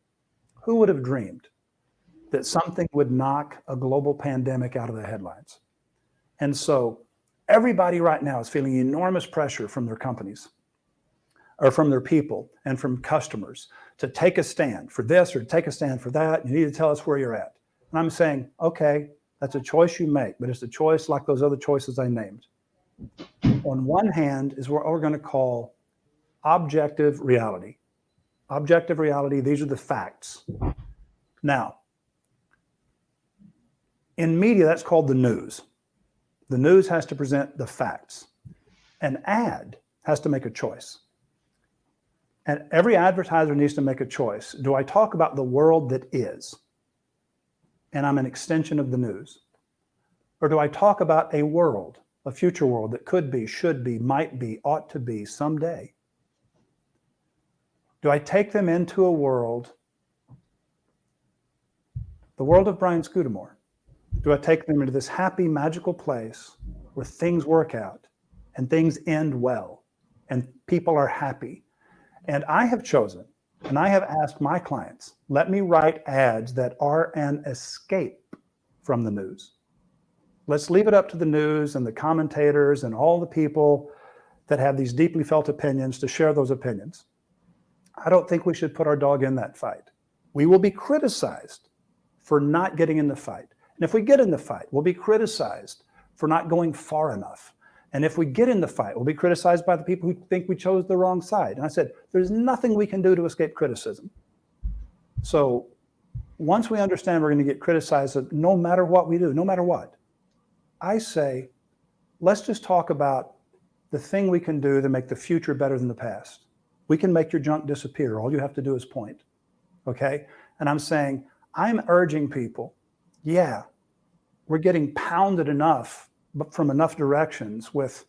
who would have dreamed that something would knock a global pandemic out of the headlines? And so everybody right now is feeling enormous pressure from their companies or from their people and from customers to take a stand for this or take a stand for that. You need to tell us where you're at. And I'm saying, okay, that's a choice you make, but it's a choice like those other choices I named. On one hand is what we're going to call objective reality. Objective reality, these are the facts. Now, in media, that's called the news. The news has to present the facts. An ad has to make a choice. And every advertiser needs to make a choice. Do I talk about the world that is, and I'm an extension of the news? Or do I talk about a world, a future world that could be, should be, might be, ought to be someday? Do I take them into a world, the world of Brian Scudamore? Do I take them into this happy, magical place where things work out and things end well and people are happy? And I have chosen, and I have asked my clients, let me write ads that are an escape from the news. Let's leave it up to the news and the commentators and all the people that have these deeply felt opinions to share those opinions. I don't think we should put our dog in that fight. We will be criticized for not getting in the fight. And if we get in the fight, we'll be criticized for not going far enough. And if we get in the fight, we'll be criticized by the people who think we chose the wrong side. And I said, there's nothing we can do to escape criticism. So once we understand we're going to get criticized no matter what we do, no matter what, I say, let's just talk about the thing we can do to make the future better than the past. We can make your junk disappear. All you have to do is point. Okay? And I'm saying, I'm urging people, yeah, we're getting pounded enough, but from enough directions with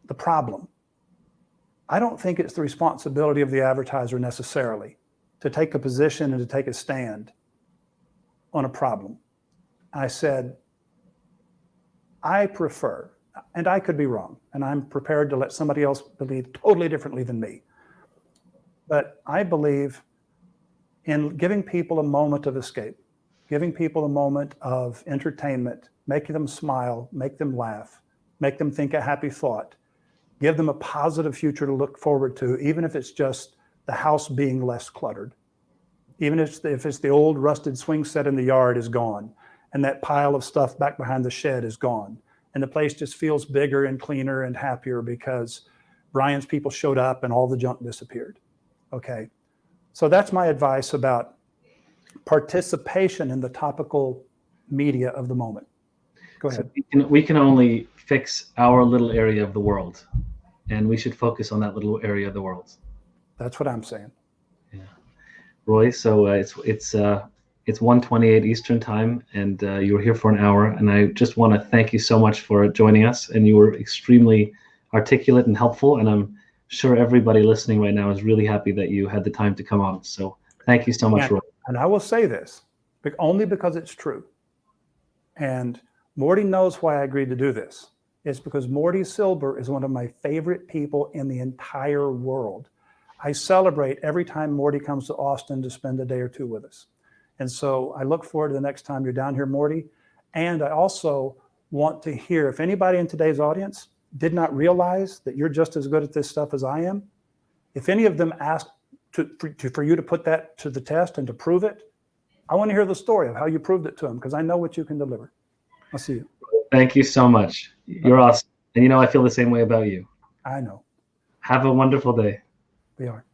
the problem. I don't think it's the responsibility of the advertiser necessarily to take a position and to take a stand on a problem. I said, I prefer, and I could be wrong, and I'm prepared to let somebody else believe totally differently than me. But I believe in giving people a moment of escape, giving people a moment of entertainment, making them smile, make them laugh, make them think a happy thought, give them a positive future to look forward to, even if it's just the house being less cluttered. Even if it's the old rusted swing set in the yard is gone, and that pile of stuff back behind the shed is gone, and the place just feels bigger and cleaner and happier because Brian's people showed up and all the junk disappeared. Okay, so that's my advice about participation in the topical media of the moment. Go ahead. So we can only fix our little area of the world, and we should focus on that little area of the world. That's what I'm saying. Yeah, Roy. So it's 1:28 Eastern time, and you were here for an hour. And I just want to thank you so much for joining us. And you were extremely articulate and helpful. And I'm sure everybody listening right now is really happy that you had the time to come on. So thank you so much, Roy. And I will say this, only because it's true. And Morty knows why I agreed to do this. It's because Morty Silber is one of my favorite people in the entire world. I celebrate every time Morty comes to Austin to spend a day or two with us. And so I look forward to the next time you're down here, Morty. And I also want to hear, if anybody in today's audience did not realize that you're just as good at this stuff as I am, if any of them asked for you to put that to the test and to prove it, I want to hear the story of how you proved it to them, because I know what you can deliver. I'll see you. Thank you so much. You're awesome. And I feel the same way about you. I know. Have a wonderful day. We are.